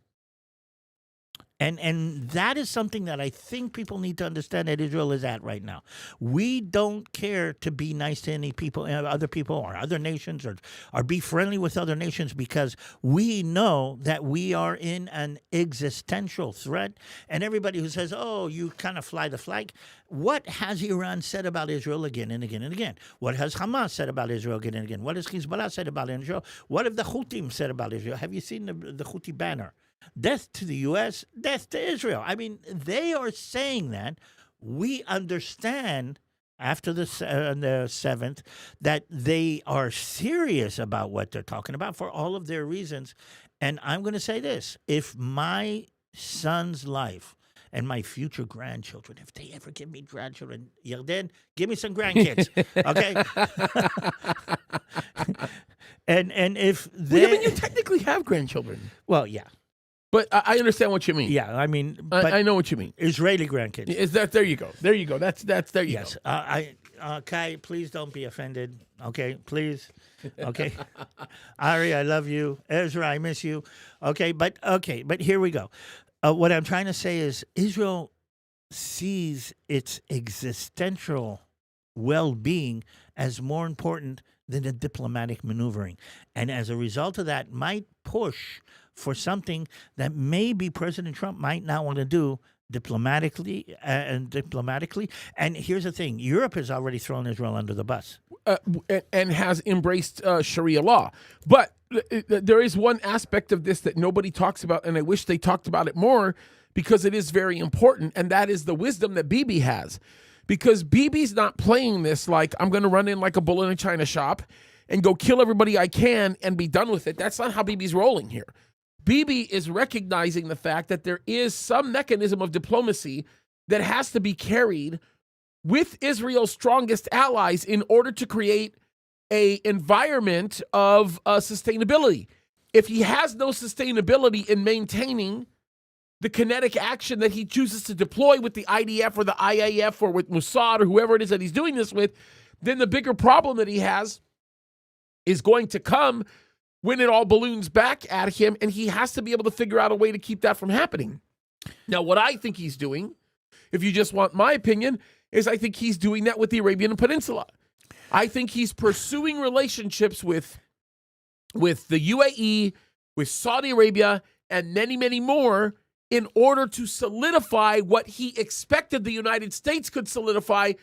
And that is something that I think people need to understand that Israel is at right now. We don't care to be nice to any people, other people or other nations, or be friendly with other nations, because we know that we are in an existential threat. And everybody who says, oh, you kind of fly the flag, what has Iran said about Israel again and again and again? What has Hamas said about Israel again and again? What has Hezbollah said about Israel? What have the Houthis said about Israel? Have you seen the Houthi banner? Death to the U.S., death to Israel. I mean, they are saying that. We understand after the 7th that they are serious about what they're talking about for all of their reasons. And I'm going to say this. If my son's life and my future grandchildren, if they ever give me grandchildren, Yarden, give me some grandkids, okay? and if they... Well, I mean, you technically have grandchildren. Well, yeah. But I understand what you mean. Yeah, I mean... I know what you mean. Israeli grandkids. Is that... There you go. There you go. That's there you yes. go. Kai, please don't be offended, okay? Please, okay? Ari, I love you. Ezra, I miss you. Okay, but here we go. What I'm trying to say is Israel sees its existential well-being as more important than the diplomatic maneuvering. And as a result of that, might push for something that maybe President Trump might not want to do diplomatically. And here's the thing. Europe has already thrown Israel under the bus. And has embraced Sharia law. But there is one aspect of this that nobody talks about, and I wish they talked about it more because it is very important, and that is the wisdom that Bibi has. Because Bibi's not playing this like, I'm going to run in like a bull in a china shop and go kill everybody I can and be done with it. That's not how Bibi's rolling here. Bibi is recognizing the fact that there is some mechanism of diplomacy that has to be carried with Israel's strongest allies in order to create an environment of sustainability. If he has no sustainability in maintaining the kinetic action that he chooses to deploy with the IDF or the IAF or with Mossad or whoever it is that he's doing this with, then the bigger problem that he has is going to come when it all balloons back at him, and he has to be able to figure out a way to keep that from happening. Now, what I think he's doing, if you just want my opinion, is I think he's doing that with the Arabian Peninsula. I think he's pursuing relationships with the UAE, with Saudi Arabia, and many, many more in order to solidify what he expected the United States could solidify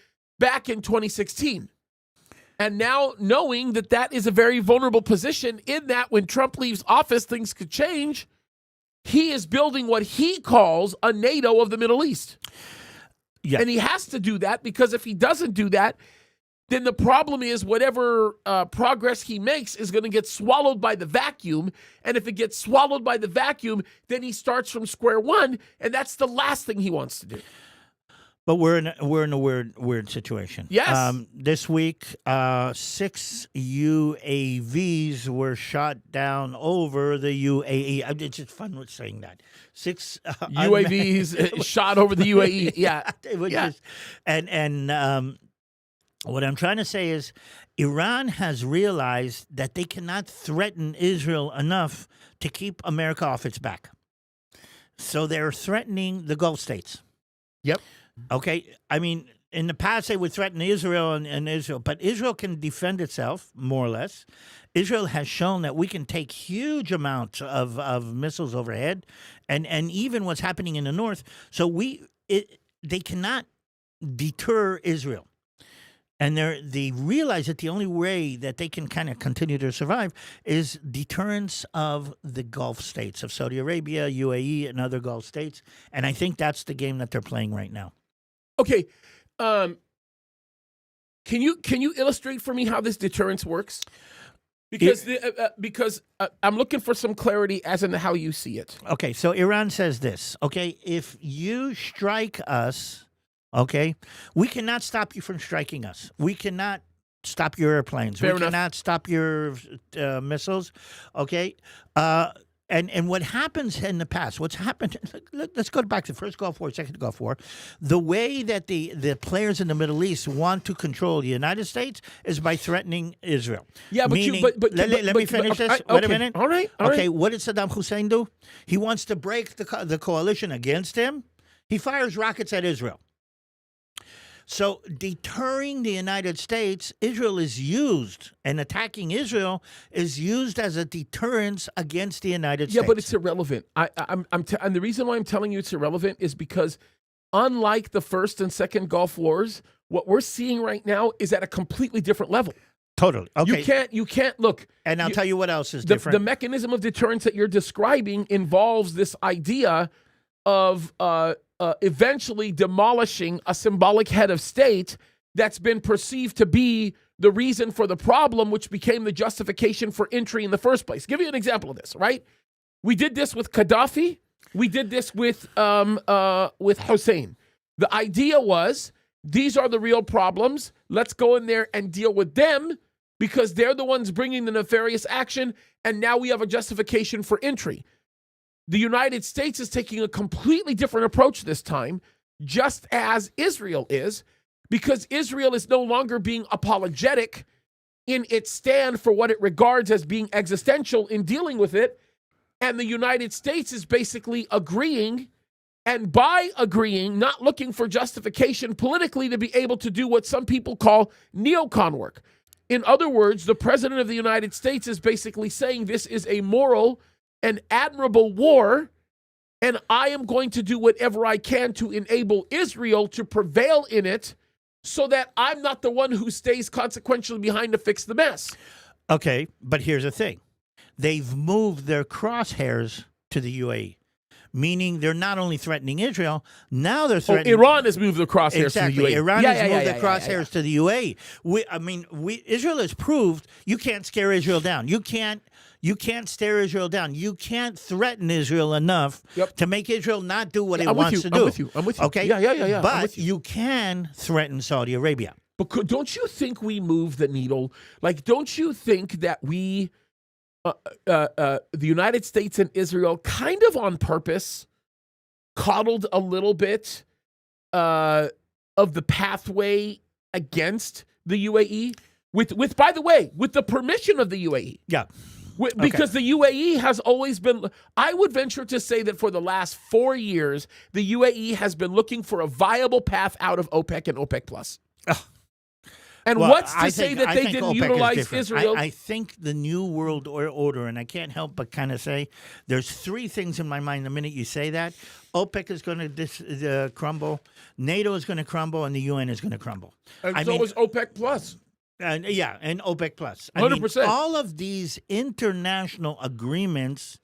back in 2016. And now knowing that that is a very vulnerable position in that when Trump leaves office, things could change, he is building what he calls a NATO of the Middle East. Yeah. And he has to do that because if he doesn't do that, then the problem is whatever progress he makes is going to get swallowed by the vacuum. And if it gets swallowed by the vacuum, then he starts from square one. And that's the last thing he wants to do. But we're in a weird situation. Yes. This week, 6 UAVs were shot down over the UAE. It's just fun with saying that. 6 UAVs shot over the UAE. Yeah. What I'm trying to say is Iran has realized that they cannot threaten Israel enough to keep America off its back. So they're threatening the Gulf states. Yep. Okay, I mean, in the past they would threaten Israel and Israel, but Israel can defend itself, more or less. Israel has shown that we can take huge amounts of missiles overhead, and even what's happening in the north. So they cannot deter Israel. And they realize that the only way that they can kind of continue to survive is deterrence of the Gulf states, of Saudi Arabia, UAE, and other Gulf states. And I think that's the game that they're playing right now. Okay. Can you illustrate for me how this deterrence works? Because I'm looking for some clarity as in how you see it. Okay, so Iran says this. Okay, if you strike us, okay, we cannot stop you from striking us. We cannot stop your airplanes. Fair we enough. Cannot stop your missiles. Okay, and what happens in the past? What's happened? Let's go back to the first Gulf War, second Gulf War. The way that the players in the Middle East want to control the United States is by threatening Israel. Yeah, but let me finish this. Wait a minute. All right. Okay, what did Saddam Hussein do? He wants to break the coalition against him. He fires rockets at Israel. So deterring the United States, Israel is used, and attacking Israel is used as a deterrence against the United States. Yeah, but it's irrelevant. And the reason why I'm telling you it's irrelevant is because unlike the first and second Gulf Wars, what we're seeing right now is at a completely different level. Totally. Okay. You can't look. And I'll tell you what else is The different. mechanism of deterrence that you're describing involves this idea of eventually demolishing a symbolic head of state that's been perceived to be the reason for the problem, which became the justification for entry in the first place. Give you an example of this, right? We did this with Gaddafi. We did this with Hussein. The idea was, these are the real problems. Let's go in there and deal with them because they're the ones bringing the nefarious action, and now we have a justification for entry. The United States is taking a completely different approach this time, just as Israel is, because Israel is no longer being apologetic in its stand for what it regards as being existential in dealing with it, and the United States is basically agreeing, and by agreeing, not looking for justification politically to be able to do what some people call neocon work. In other words, the President of the United States is basically saying this is a moral and admirable war, and I am going to do whatever I can to enable Israel to prevail in it so that I'm not the one who stays consequentially behind to fix the mess. Okay, but here's the thing. They've moved their crosshairs to the UAE, meaning they're not only threatening Israel, now they're threatening... Iran has moved the crosshairs to the UAE. Iran has moved their crosshairs to the UAE. Israel has proved you can't scare Israel down. You can't stare Israel down. You can't threaten Israel enough to make Israel not do what it wants to do. I'm with you. Okay? Yeah. But you can threaten Saudi Arabia. But don't you think we move the needle? Like, don't you think that we... the United States and Israel kind of on purpose coddled a little bit of the pathway against the UAE with by the way, with the permission of the UAE. Yeah. Because the UAE has always been, I would venture to say that for the last 4 years, the UAE has been looking for a viable path out of OPEC and OPEC Plus. And what's to say that they didn't utilize Israel? I think the New World Order, and I can't help but kind of say, there's three things in my mind the minute you say that. OPEC is going to crumble, NATO is going to crumble, and the UN is going to crumble. And so is OPEC Plus. And OPEC Plus. 100%. All of these international agreements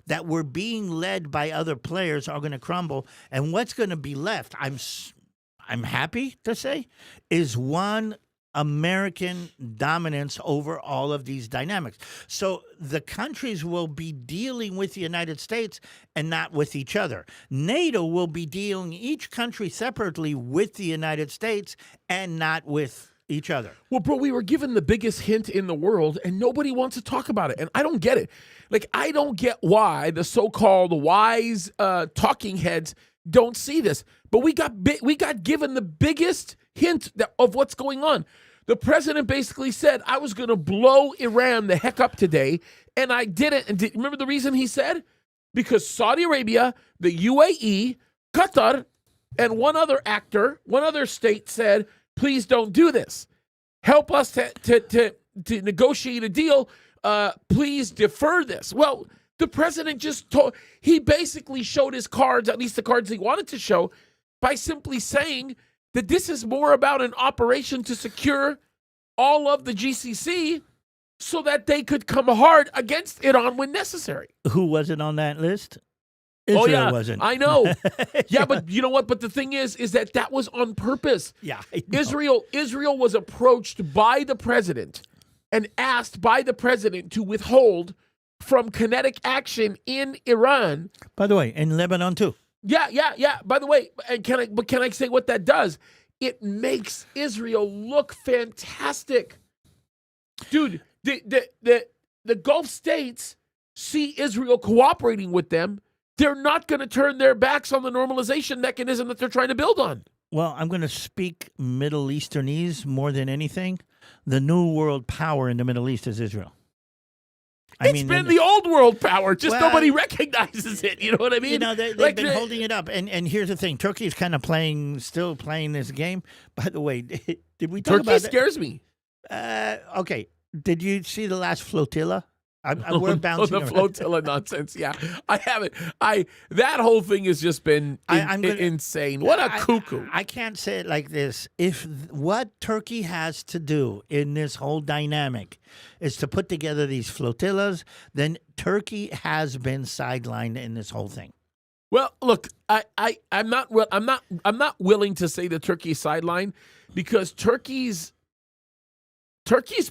that were being led by other players are going to crumble, and what's going to be left, I'm happy to say, is one American dominance over all of these dynamics. So the countries will be dealing with the United States and not with each other. NATO will be dealing each country separately with the United States and not with each other. Well, bro, we were given the biggest hint in the world and nobody wants to talk about it. And I don't get it. Like, I don't get why the so-called wise talking heads don't see this. But we got given the biggest hint of what's going on. The president basically said, I was going to blow Iran the heck up today, and I didn't. And remember the reason he said? Because Saudi Arabia, the UAE, Qatar, and one other state said, please don't do this. Help us to negotiate a deal. Please defer this. Well, the president he basically showed his cards, at least the cards he wanted to show, by simply saying that this is more about an operation to secure all of the GCC so that they could come hard against Iran when necessary. Who wasn't on that list? Israel wasn't. I know. Yeah, but you know what? But the thing is that was on purpose. Yeah, I know. Israel was approached by the president and asked by the president to withhold from kinetic action in Iran. By the way, in Lebanon too. Yeah. By the way, and can I say what that does? It makes Israel look fantastic. Dude, the Gulf states see Israel cooperating with them. They're not going to turn their backs on the normalization mechanism that they're trying to build on. Well, I'm going to speak Middle Easternese more than anything. The new world power in the Middle East is Israel. It's been the old world power, just nobody recognizes it. You know what I mean? You know, they've been holding it up. And here's the thing. Turkey is kind of still playing this game. By the way, did we talk about that? Turkey scares me. Okay. Did you see the last flotilla We're bouncing the around. flotilla nonsense. Yeah, I haven't. That whole thing has just been insane. What a cuckoo! I can't say it like this. If what Turkey has to do in this whole dynamic is to put together these flotillas, then Turkey has been sidelined in this whole thing. Well, look, I'm not willing to say the Turkey sideline because Turkey's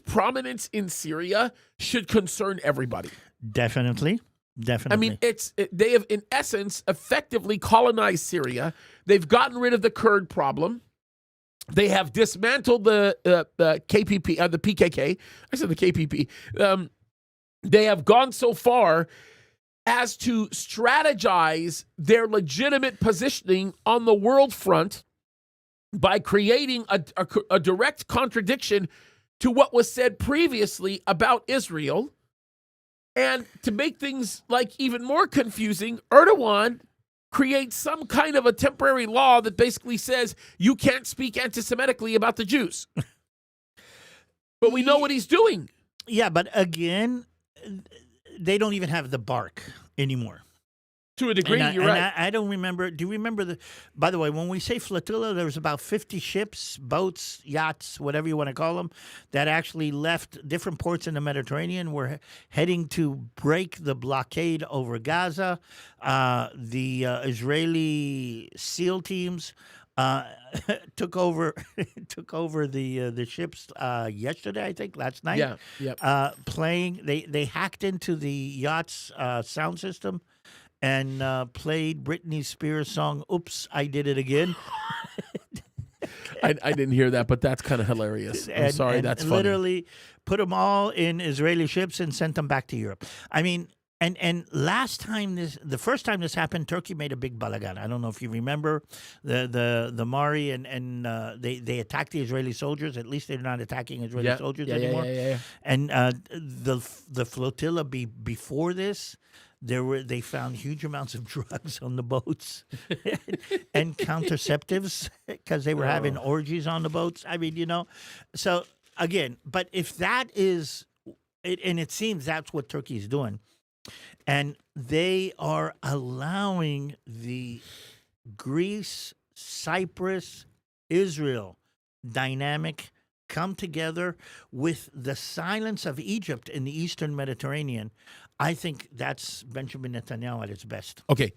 prominence in Syria should concern everybody. Definitely. I mean, they have in essence effectively colonized Syria. They've gotten rid of the Kurd problem. They have dismantled the KPP, the PKK. I said the KPP. They have gone so far as to strategize their legitimate positioning on the world front by creating a direct contradiction to what was said previously about Israel. And to make things like even more confusing, Erdogan creates some kind of a temporary law that basically says you can't speak anti-Semitically about the Jews. But we know what he's doing. Yeah, but again, they don't even have the bark anymore. To a degree, you're right. I don't remember. Do you remember by the way, when we say flotilla, there was about 50 ships, boats, yachts, whatever you want to call them, that actually left different ports in the Mediterranean. Were heading to break the blockade over Gaza. The Israeli SEAL teams took over the ships yesterday, I think, last night. Yeah. Yep. Playing, they hacked into the yacht's sound system and played Britney Spears' song "Oops, I Did It Again." I didn't hear that, but that's kind of hilarious. I'm sorry, that's funny. Literally put them all in Israeli ships and sent them back to Europe. I mean, and the first time this happened, Turkey made a big balagan. I don't know if you remember the Mari and they attacked the Israeli soldiers. At least they're not attacking Israeli soldiers anymore. Yeah. And the flotilla before this, they found huge amounts of drugs on the boats and contraceptives because they were having orgies on the boats. I mean, so again, but if that is it, and it seems that's what Turkey is doing, and they are allowing the Greece, Cyprus, Israel dynamic come together with the silence of Egypt in the Eastern Mediterranean. I think that's Benjamin Netanyahu at its best. Okay.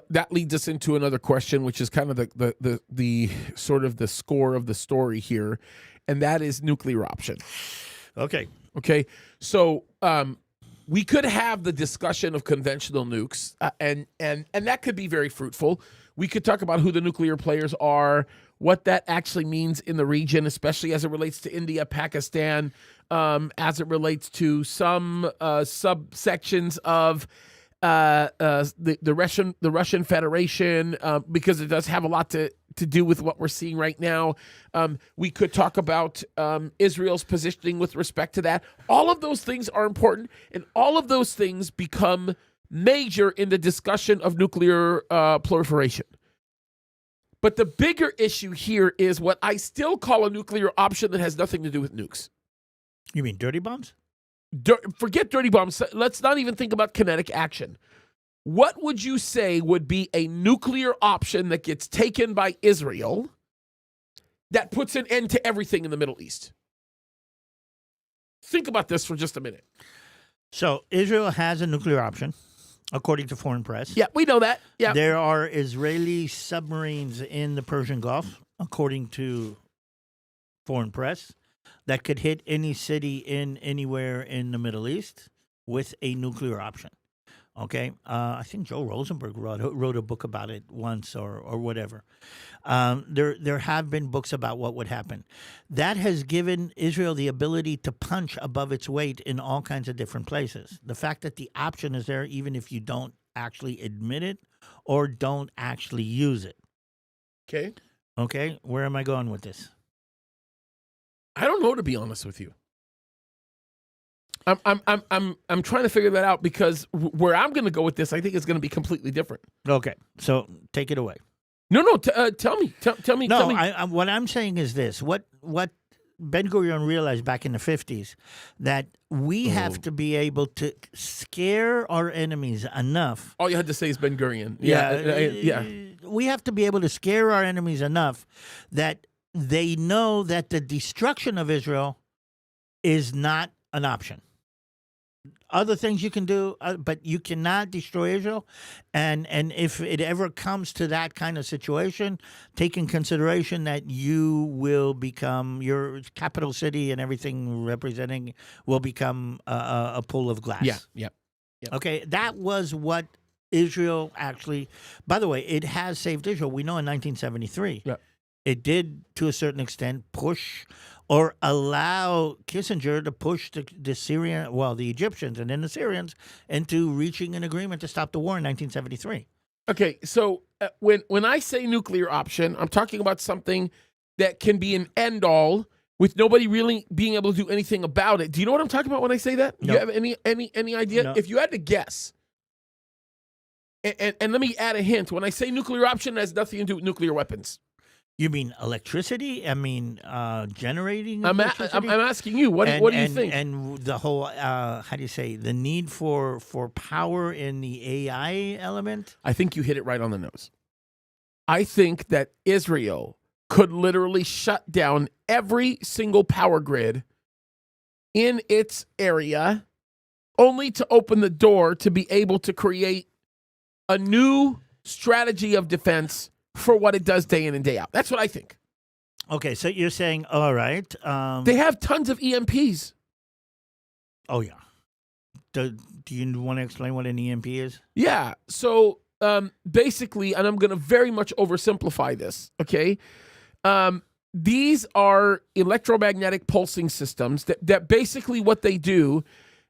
That leads us into another question, which is kind of the sort of the score of the story here, and that is nuclear option. Okay. So we could have the discussion of conventional nukes, and that could be very fruitful. We could talk about who the nuclear players are, what that actually means in the region, especially as it relates to India, Pakistan, as it relates to some subsections of the Russian Federation, because it does have a lot to do with what we're seeing right now. We could talk about Israel's positioning with respect to that. All of those things are important, and all of those things become major in the discussion of nuclear proliferation. But the bigger issue here is what I still call a nuclear option that has nothing to do with nukes. You mean dirty bombs? Forget dirty bombs. Let's not even think about kinetic action. What would you say would be a nuclear option that gets taken by Israel that puts an end to everything in the Middle East? Think about this for just a minute. So Israel has a nuclear option, according to foreign press. Yeah, we know that. Yeah. There are Israeli submarines in the Persian Gulf, according to foreign press, that could hit any city in anywhere in the Middle East with a nuclear option. Okay, I think Joe Rosenberg wrote a book about it once, or whatever. There have been books about what would happen. That has given Israel the ability to punch above its weight in all kinds of different places. The fact that the option is there, even if you don't actually admit it or don't actually use it. Okay, where am I going with this? I don't know, to be honest with you. I'm trying to figure that out, because where I'm going to go with this, I think it's going to be completely different. Okay, so take it away. No, tell me. Tell me. No, what I'm saying is this: what Ben-Gurion realized back in the 50s that we have to be able to scare our enemies enough. All you had to say is Ben Gurion. We have to be able to scare our enemies enough that they know that the destruction of Israel is not an option. Other things you can do, but you cannot destroy Israel. And if it ever comes to that kind of situation, take in consideration that you will become, your capital city and everything representing will become a pool of glass. Yeah. Okay, that was what Israel actually, by the way, it has saved Israel. We know in 1973, it did, to a certain extent, push or allow Kissinger to push the Syrian, well, the Egyptians and then the Syrians into reaching an agreement to stop the war in 1973. Okay, so when I say nuclear option, I'm talking about something that can be an end-all with nobody really being able to do anything about it. Do you know what I'm talking about when I say that? No. Do you have any idea? No. If you had to guess, and let me add a hint. When I say nuclear option, it has nothing to do with nuclear weapons. You mean electricity? I mean, generating I'm electricity? I'm asking you, what do you think? And the whole, how do you say, the need for power in the AI element? I think you hit it right on the nose. I think that Israel could literally shut down every single power grid in its area only to open the door to be able to create a new strategy of defense for what it does day in and day out. That's what I think. Okay, so you're saying, all right. They have tons of EMPs. Oh, yeah. Do you want to explain what an EMP is? Yeah. So basically, and I'm going to very much oversimplify this, okay? These are electromagnetic pulsing systems that basically what they do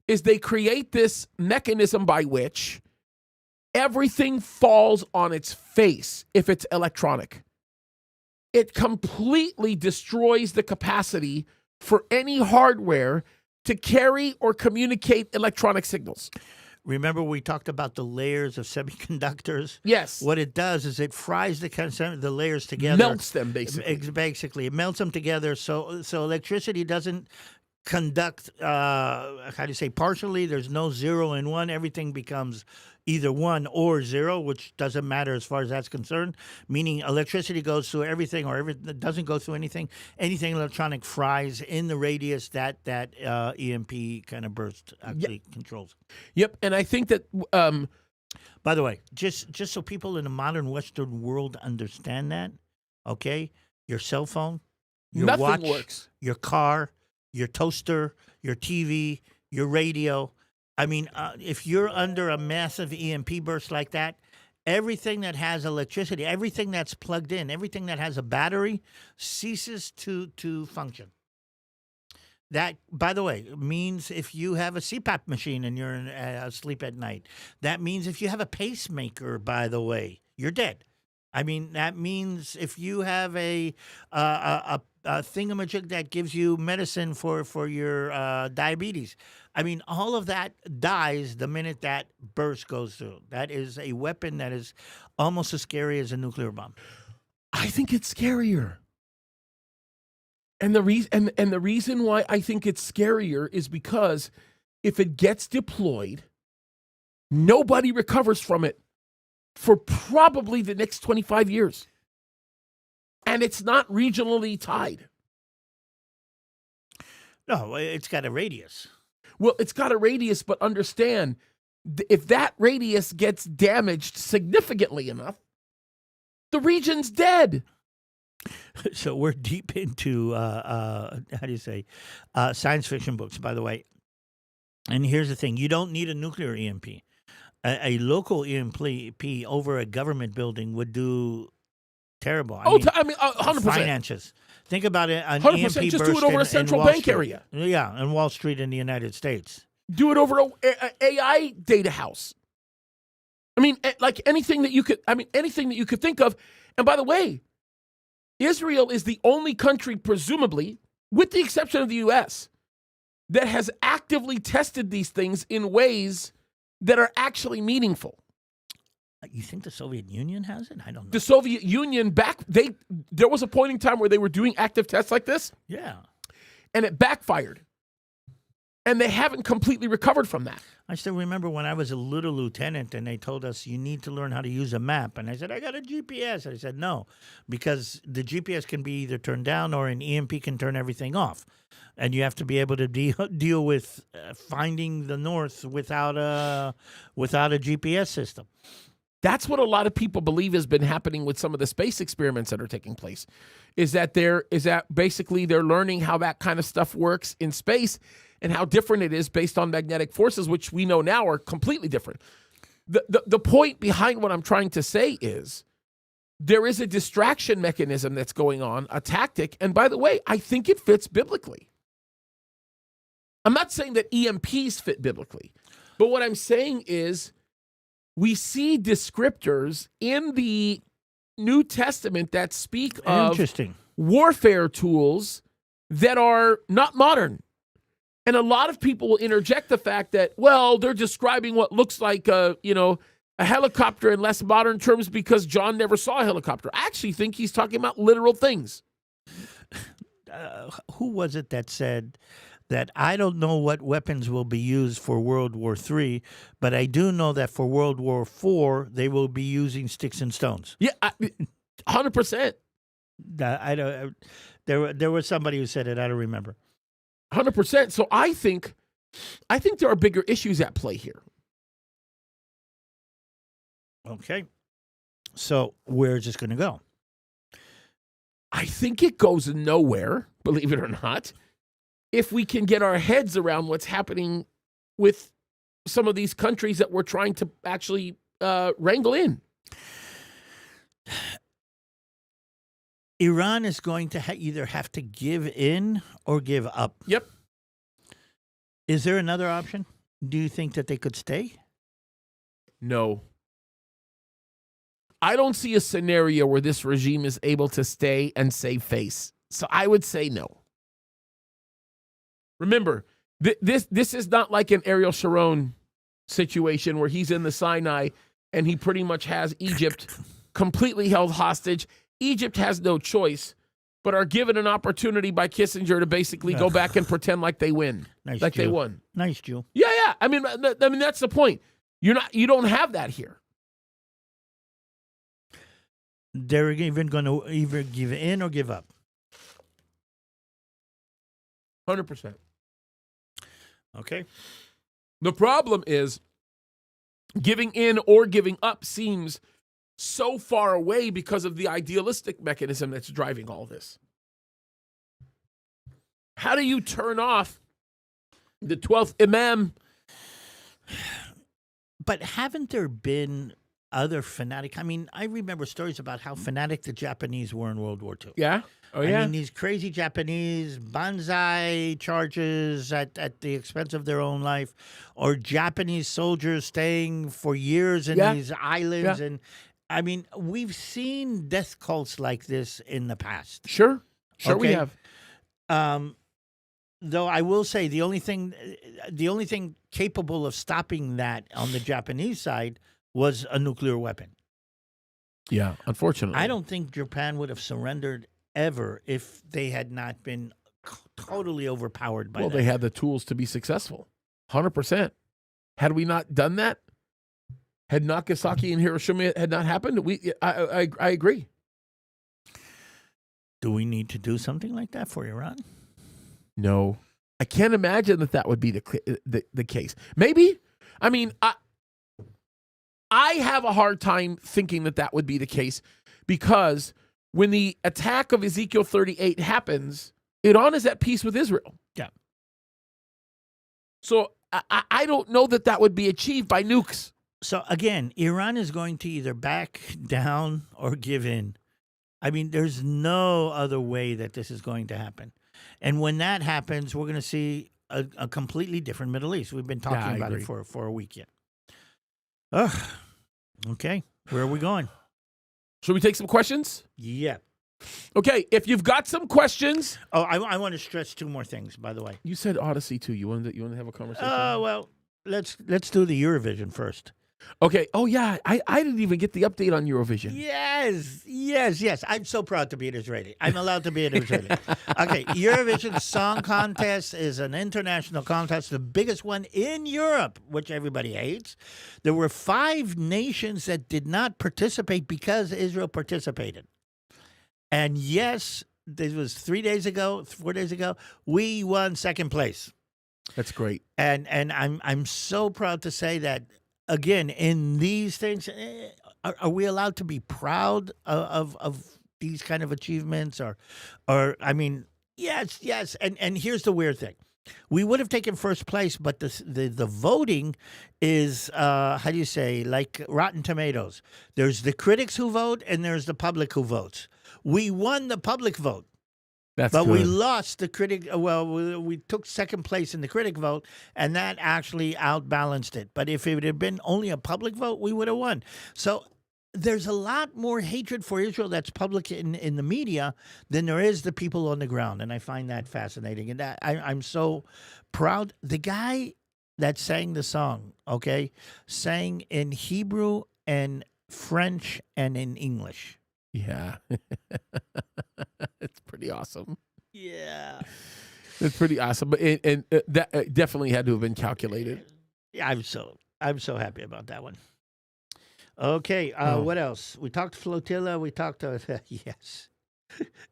is they create this mechanism by which everything falls on its face if it's electronic. It completely destroys the capacity for any hardware to carry or communicate electronic signals. Remember we talked about the layers of semiconductors? Yes. What it does is it fries the layers together. Melts them, basically. Basically, it melts them together so electricity doesn't conduct, how do you say, partially. There's no 0 and 1. Everything becomes either 1 or 0, which doesn't matter as far as that's concerned, meaning electricity goes through everything or everything doesn't go through anything. Anything electronic fries in the radius that EMP kind of burst actually controls. Yep, and I think that... by the way, just so people in the modern Western world understand that, okay, your cell phone, your nothing watch, works. your car, your toaster, your TV, your radio. I mean, if you're under a massive EMP burst like that, everything that has electricity, everything that's plugged in, everything that has a battery ceases to function. That, by the way, means if you have a CPAP machine and you're asleep at night, that means if you have a pacemaker, by the way, you're dead. I mean, that means if you have a thingamajig that gives you medicine for your diabetes, I mean, all of that dies the minute that burst goes through. That is a weapon that is almost as scary as a nuclear bomb. I think it's scarier. And the reason why I think it's scarier is because if it gets deployed, nobody recovers from it for probably the next 25 years. And it's not regionally tied. No, it's got a radius. Well, it's got a radius, but understand, if that radius gets damaged significantly enough, the region's dead. So we're deep into, how do you say, science fiction books, by the way. And here's the thing. You don't need a nuclear EMP. A local EMP over a government building would do terrible. I mean, 100%. Finances. Think about it. An 100%. EMP Just burst do it over a central bank area. Yeah, in Wall Street in the United States. Do it over a AI data house. I mean, like anything that you could think of. And by the way, Israel is the only country, presumably, with the exception of the U.S., that has actively tested these things in ways that are actually meaningful. You think the Soviet Union has it? I don't know. The Soviet Union there was a point in time where they were doing active tests like this. Yeah. and it backfired. And they haven't completely recovered from that. I still remember when I was a little lieutenant and they told us you need to learn how to use a map. And I said, I got a GPS. And I said, no, because the GPS can be either turned down or an EMP can turn everything off. And you have to be able to deal with finding the north without a GPS system. That's what a lot of people believe has been happening with some of the space experiments that are taking place. Is that basically they're learning how that kind of stuff works in space and how different it is based on magnetic forces, which we know now are completely different. The point behind what I'm trying to say is there is a distraction mechanism that's going on, a tactic, and by the way, I think it fits biblically. I'm not saying that EMPs fit biblically, but what I'm saying is we see descriptors in the New Testament that speak of warfare tools that are not modern. And a lot of people will interject the fact that, well, they're describing what looks like a helicopter in less modern terms because John never saw a helicopter. I actually think he's talking about literal things. Who was it that said that I don't know what weapons will be used for World War III, but I do know that for World War IV, they will be using sticks and stones? Yeah, 100%. There was somebody who said it. I don't remember. 100%. So I think there are bigger issues at play here. Okay. So where is this going to go? I think it goes nowhere, believe it or not, if we can get our heads around what's happening with some of these countries that we're trying to actually wrangle in. Iran is going to either have to give in or give up. Yep. Is there another option? Do you think that they could stay? No. I don't see a scenario where this regime is able to stay and save face. So I would say no. Remember, this is not like an Ariel Sharon situation where he's in the Sinai and he pretty much has Egypt completely held hostage. Egypt has no choice, but are given an opportunity by Kissinger to basically go back and pretend like they win, like they won. Nice, Jew. Yeah. I mean, that's the point. You don't have that here. They're even going to either give in or give up. 100%. Okay. The problem is giving in or giving up seems so far away because of the idealistic mechanism that's driving all this. How do you turn off the 12th Imam? But haven't there been other fanatic? I mean, I remember stories about how fanatic the Japanese were in World War II. Yeah? Oh, yeah? I mean, these crazy Japanese banzai charges at the expense of their own life, or Japanese soldiers staying for years in these islands. Yeah. And I mean, we've seen death cults like this in the past. Sure Okay. We have. Though I will say the only thing capable of stopping that on the Japanese side was a nuclear weapon. Yeah, unfortunately. I don't think Japan would have surrendered ever if they had not been totally overpowered by that. Well, they had the tools to be successful. 100%. Had we not done that, had Nagasaki and Hiroshima had not happened, I agree. Do we need to do something like that for Iran? No. I can't imagine that would be the case. Maybe. I mean, I have a hard time thinking that would be the case because when the attack of Ezekiel 38 happens, Iran is at peace with Israel. Yeah. So I don't know that would be achieved by nukes. So again, Iran is going to either back down or give in. I mean, there's no other way that this is going to happen. And when that happens, we're going to see a completely different Middle East. We've been talking about it for a week yet. Ugh. Okay. Where are we going? Should we take some questions? Yeah. Okay. If you've got some questions. Oh, I want to stress two more things, by the way. You said Odyssey too. You wanted to have a conversation? Well, let's do the Eurovision first. Okay. Oh yeah, I didn't even get the update on Eurovision. Yes. I'm so proud to be an Israeli. I'm allowed to be an Israeli. Okay, Eurovision Song Contest is an international contest, the biggest one in Europe, which everybody hates. There were 5 nations that did not participate because Israel participated. And yes, this was 4 days ago, we won second place. That's great. And I'm so proud to say that, again, in these things, are we allowed to be proud of these kind of achievements? Or I mean, yes. And here's the weird thing: we would have taken first place, but the voting is how do you say, like Rotten Tomatoes? There's the critics who vote, and there's the public who votes. We won the public vote. But we lost the critic. Well, we took second place in the critic vote, and that actually outbalanced it. But if it had been only a public vote, we would have won. So there's a lot more hatred for Israel that's public in the media than there is the people on the ground, and I find that fascinating. And that I'm so proud. The guy that sang the song, okay, sang in Hebrew and French and in English. Yeah. It's pretty awesome. Yeah. It's pretty awesome. But that definitely had to have been calculated. Yeah, I'm so happy about that one. Okay, what else? We talked flotilla. We talked yes.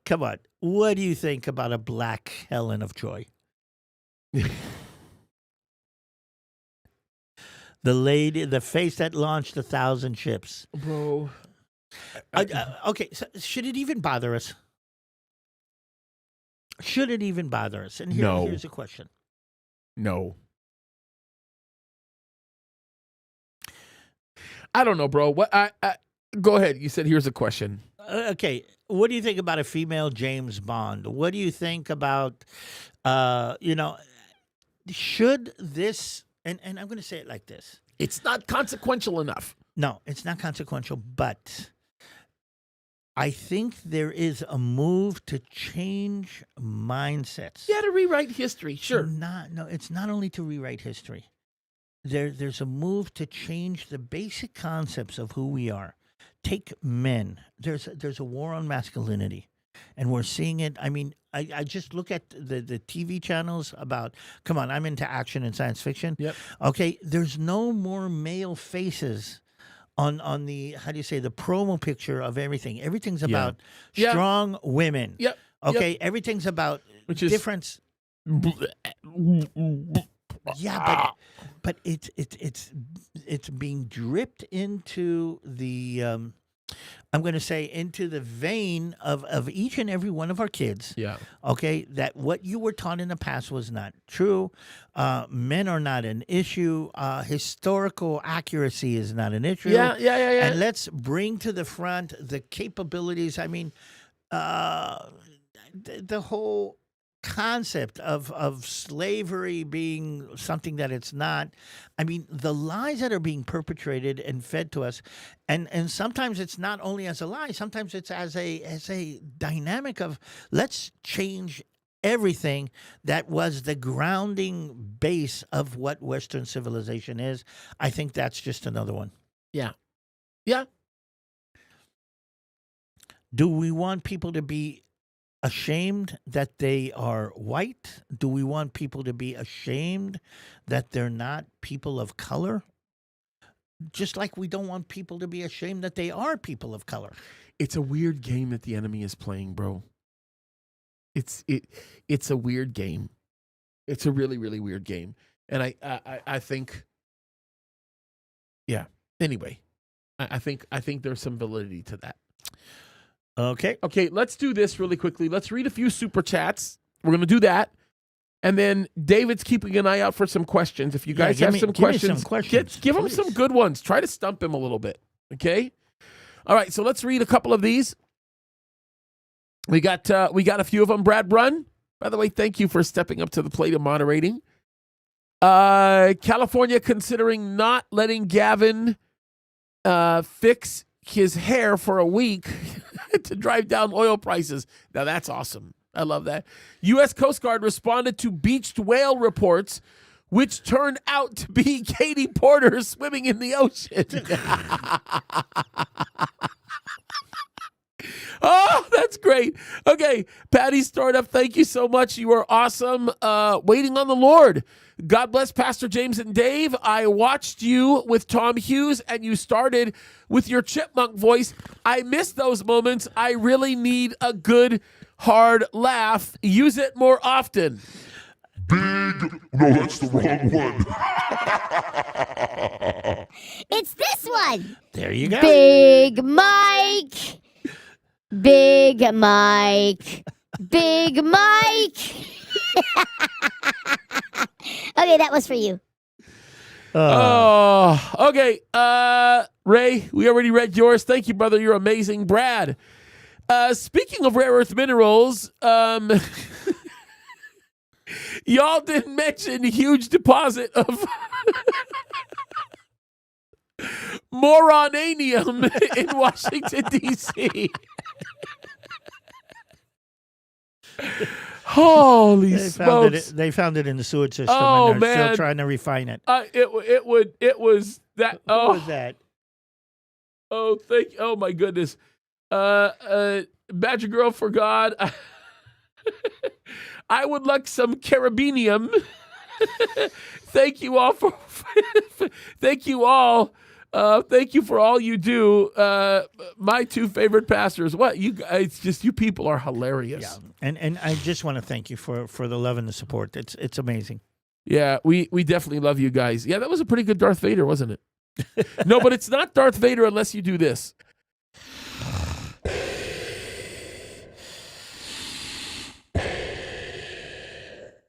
Come on. What do you think about a black Helen of Troy? The lady, the face that launched 1,000 ships. Bro. Okay, so should it even bother us? Should it even bother us? And No. Here's a question. No. I don't know, bro. What? I go ahead. You said here's a question. Okay, what do you think about a female James Bond? What do you think about, should this? And I'm going to say it like this. It's not consequential enough. No, it's not consequential, but I think there is a move to change mindsets. Yeah, to rewrite history. Sure. No, it's not only to rewrite history. There's a move to change the basic concepts of who we are. Take men. There's a war on masculinity, and we're seeing it. I mean, I just look at the TV channels about. Come on, I'm into action and science fiction. Yep. Okay, there's no more male faces on the, how do you say, the promo picture of everything. Everything's about strong women. Yep. Okay, everything's about difference. Yeah, but it's being dripped into the I'm going to say into the vein of each and every one of our kids. Yeah. Okay, that what you were taught in the past was not true. Men are not an issue. Historical accuracy is not an issue. Yeah. And let's bring to the front the capabilities. I mean, the whole concept of slavery being something that it's not. I mean, the lies that are being perpetrated and fed to us, and sometimes it's not only as a lie, sometimes it's as a dynamic of let's change everything that was the grounding base of what Western civilization is. I think that's just another one. Yeah. Do we want people to be ashamed that they are white? Do we want people to be ashamed that they're not people of color? Just like we don't want people to be ashamed that they are people of color. It's a weird game that the enemy is playing, bro. It's a weird game. It's a really, really weird game. And I think, yeah. Anyway, I think there's some validity to that. Okay, let's do this really quickly. Let's read a few super chats. We're going to do that. And then David's keeping an eye out for some questions. If you guys have some questions, give him some good ones. Try to stump him a little bit. Okay? All right, so let's read a couple of these. We got a few of them. Brad Brunn, by the way, thank you for stepping up to the plate of moderating. California considering not letting Gavin fix his hair for a week to drive down oil prices. Now that's awesome. I love that. U.S. Coast Guard responded to beached whale reports which turned out to be Katie Porter swimming in the ocean. Oh, that's great. Okay, Patty Startup, thank you so much. You are awesome. Waiting on the Lord. God bless Pastor James and Dave. I watched you with Tom Hughes, and you started with your chipmunk voice. I miss those moments. I really need a good, hard laugh. Use it more often. No, that's the wrong one. It's this one. There you go. Big Mike. Big Mike. Big Mike. Okay, that was for you. Oh, okay. Ray, we already read yours. Thank you, brother. You're amazing. Brad, speaking of rare earth minerals, y'all didn't mention huge deposit of moronanium in Washington, D.C. Holy smokes. They found it in the sewage system, Oh, and they're man. still trying to refine it. It was that. What Oh, was that? oh, oh my goodness. Badger Girl for God. I would like some carabinium. Thank you all for thank you all. Thank you for all you do. My two favorite pastors. What you guys? It's just you people are hilarious. Yeah, and I just want to thank you for the love and the support. It's amazing. Yeah, we definitely love you guys. Yeah, that was a pretty good Darth Vader, wasn't it? No, but it's not Darth Vader unless you do this. I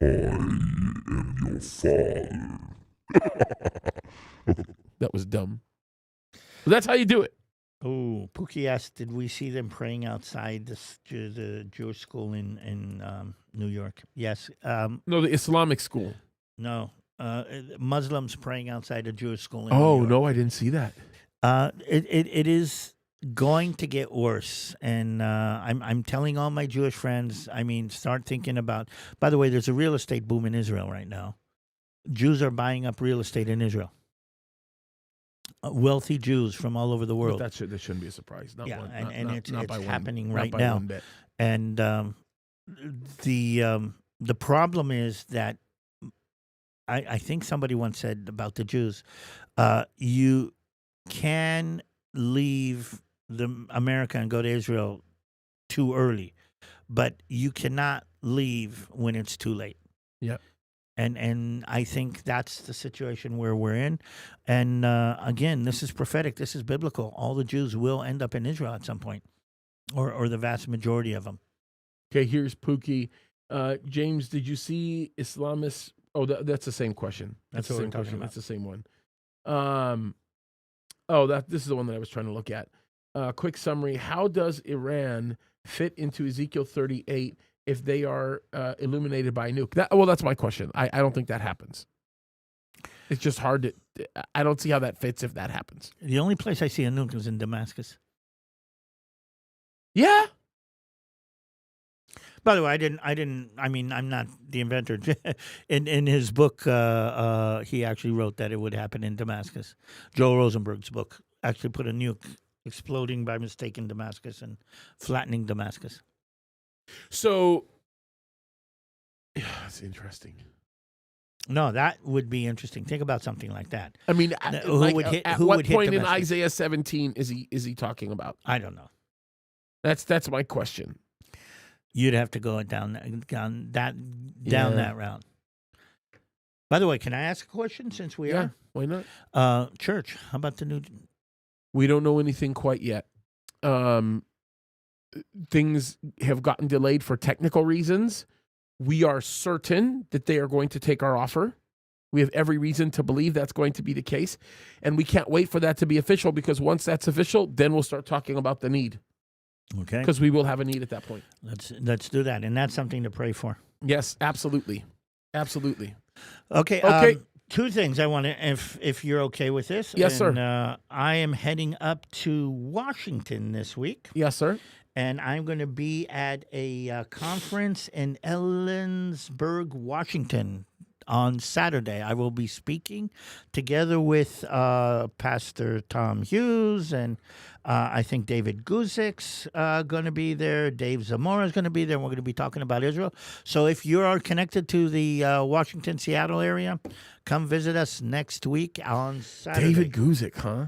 am your father. That was dumb. But that's how you do it. Oh, Pookie asked, did we see them praying outside the Jewish school in New York? Yes. No, the Islamic school. No. Muslims praying outside a Jewish school in New Oh York. no, I didn't see that. It is going to get worse, and I'm telling all my Jewish friends. I mean, start thinking about. By the way, there's a real estate boom in Israel right now. Jews are buying up real estate in Israel. Wealthy Jews from all over the world. But that shouldn't be a surprise. Not Yeah, one, and not, it's not by happening one, right not by now. one bit. And the problem is that I think somebody once said about the Jews, you can leave America and go to Israel too early, but you cannot leave when it's too late. Yep. And I think that's the situation where we're in. And again, this is prophetic. This is biblical. All the Jews will end up in Israel at some point, or the vast majority of them. Okay, here's Pookie. James, did you see Islamists? Oh, that's the same question. That's the what same we're talking question. about. That's the same one. This is the one that I was trying to look at. Quick summary. How does Iran fit into Ezekiel 38 if they are illuminated by a nuke? That's my question. I don't think that happens. It's just hard to. I don't see how that fits if that happens. The only place I see a nuke is in Damascus. Yeah. By the way, I mean, I'm not the inventor. in his book, he actually wrote that it would happen in Damascus. Joel Rosenberg's book actually put a nuke exploding by mistake in Damascus and flattening Damascus. So, yeah, it's interesting. No, that would be interesting. Think about something like that. I mean, Who would hit what point in Damascus? Isaiah 17 is he talking about? I don't know. That's my question. You'd have to go down that route. By the way, can I ask a question since we Yeah, are? why not? Church, how about the new? We don't know anything quite yet. Things have gotten delayed for technical reasons. We are certain that they are going to take our offer. We have every reason to believe that's going to be the case. And we can't wait for that to be official, because once that's official, then we'll start talking about the need. Okay. Because we will have a need at that point. Let's do that, and that's something to pray for. Yes, absolutely. Absolutely. Okay. Okay. Two things I want to, if you're okay with this. Yes, sir. I am heading up to Washington this week, Yes, sir. and I'm going to be at a conference in Ellensburg, Washington. on Saturday. I will be speaking together with Pastor Tom Hughes, and I think David Guzik's going to be there. Dave Zamora is going to be there, and we're going to be talking about Israel. So if you are connected to the Washington, Seattle area, come visit us next week on Saturday. David Guzik, huh?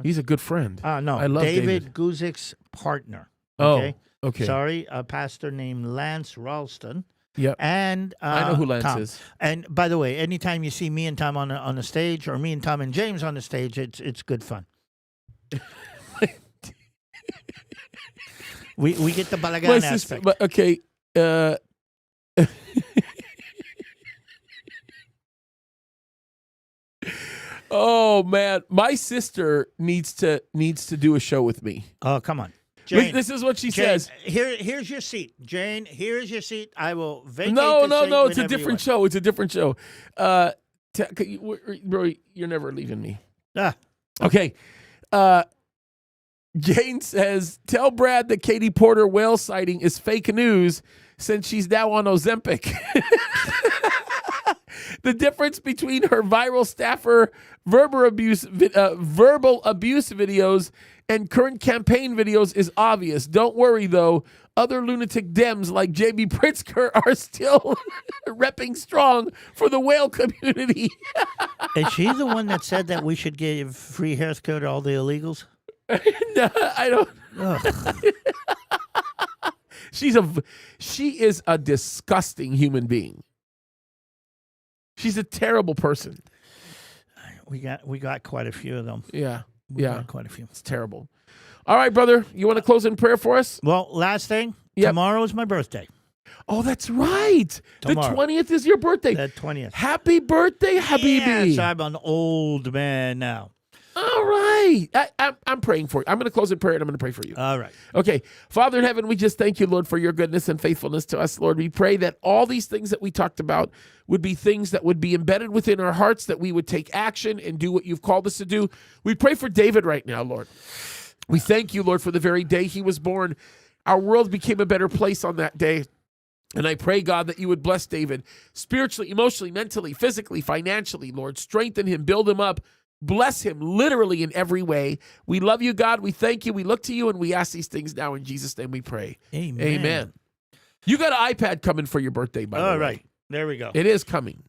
He's a good friend. No, I love David Guzik's partner. Oh, Okay. okay. Sorry, a pastor named Lance Ralston. Yep. And I know who Lance Tom. is. And by the way, anytime you see me and Tom on the stage, or me and Tom and James on the stage, it's good fun. we get the balagan aspect. But okay. Oh man, my sister needs to do a show with me. Oh, come on. Look, Jane, this is what she Jane, says. Here's your seat. Jane, here's your seat. I will vacate No, the seat it's a whenever you different want. show. It's a different show. Bro, you're never leaving me. Ah, Okay. Jane says, tell Brad that Katie Porter whale sighting is fake news since she's now on Ozempic. The difference between her viral staffer verbal abuse videos and current campaign videos is obvious. Don't worry, though. Other lunatic Dems like J.B. Pritzker are still repping strong for the whale community. is she the one that said that we should give free healthcare to all the illegals? No, I don't. Ugh. She is a disgusting human being. She's a terrible person. We got quite a few of them. Yeah. We Yeah. got quite a few. It's terrible. All right, brother. You want to close in prayer for us? Well, last thing. Yep. Tomorrow is my birthday. Oh, that's right. Tomorrow. The 20th is your birthday. The 20th. Happy birthday, Habibi. Yes, I'm an old man now. All right. I'm praying for you. I'm going to close in prayer and I'm going to pray for you. All right. Okay. Father in heaven, we just thank you, Lord, for your goodness and faithfulness to us, Lord. We pray that all these things that we talked about would be things that would be embedded within our hearts, that we would take action and do what you've called us to do. We pray for David right now, Lord. We thank you, Lord, for the very day he was born. Our world became a better place on that day. And I pray, God, that you would bless David spiritually, emotionally, mentally, physically, financially, Lord. Strengthen him, build him up. Bless him literally in every way. We love you, God. We thank you. We look to you, and we ask these things now in Jesus' name we pray. Amen. Amen. You got an iPad coming for your birthday, by the way. All right. There we go. It is coming.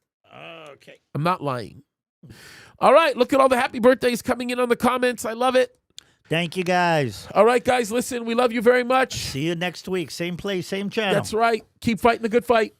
Okay. I'm not lying. All right. Look at all the happy birthdays coming in on the comments. I love it. Thank you, guys. All right, guys. Listen, we love you very much. See you next week. Same place, same channel. That's right. Keep fighting the good fight.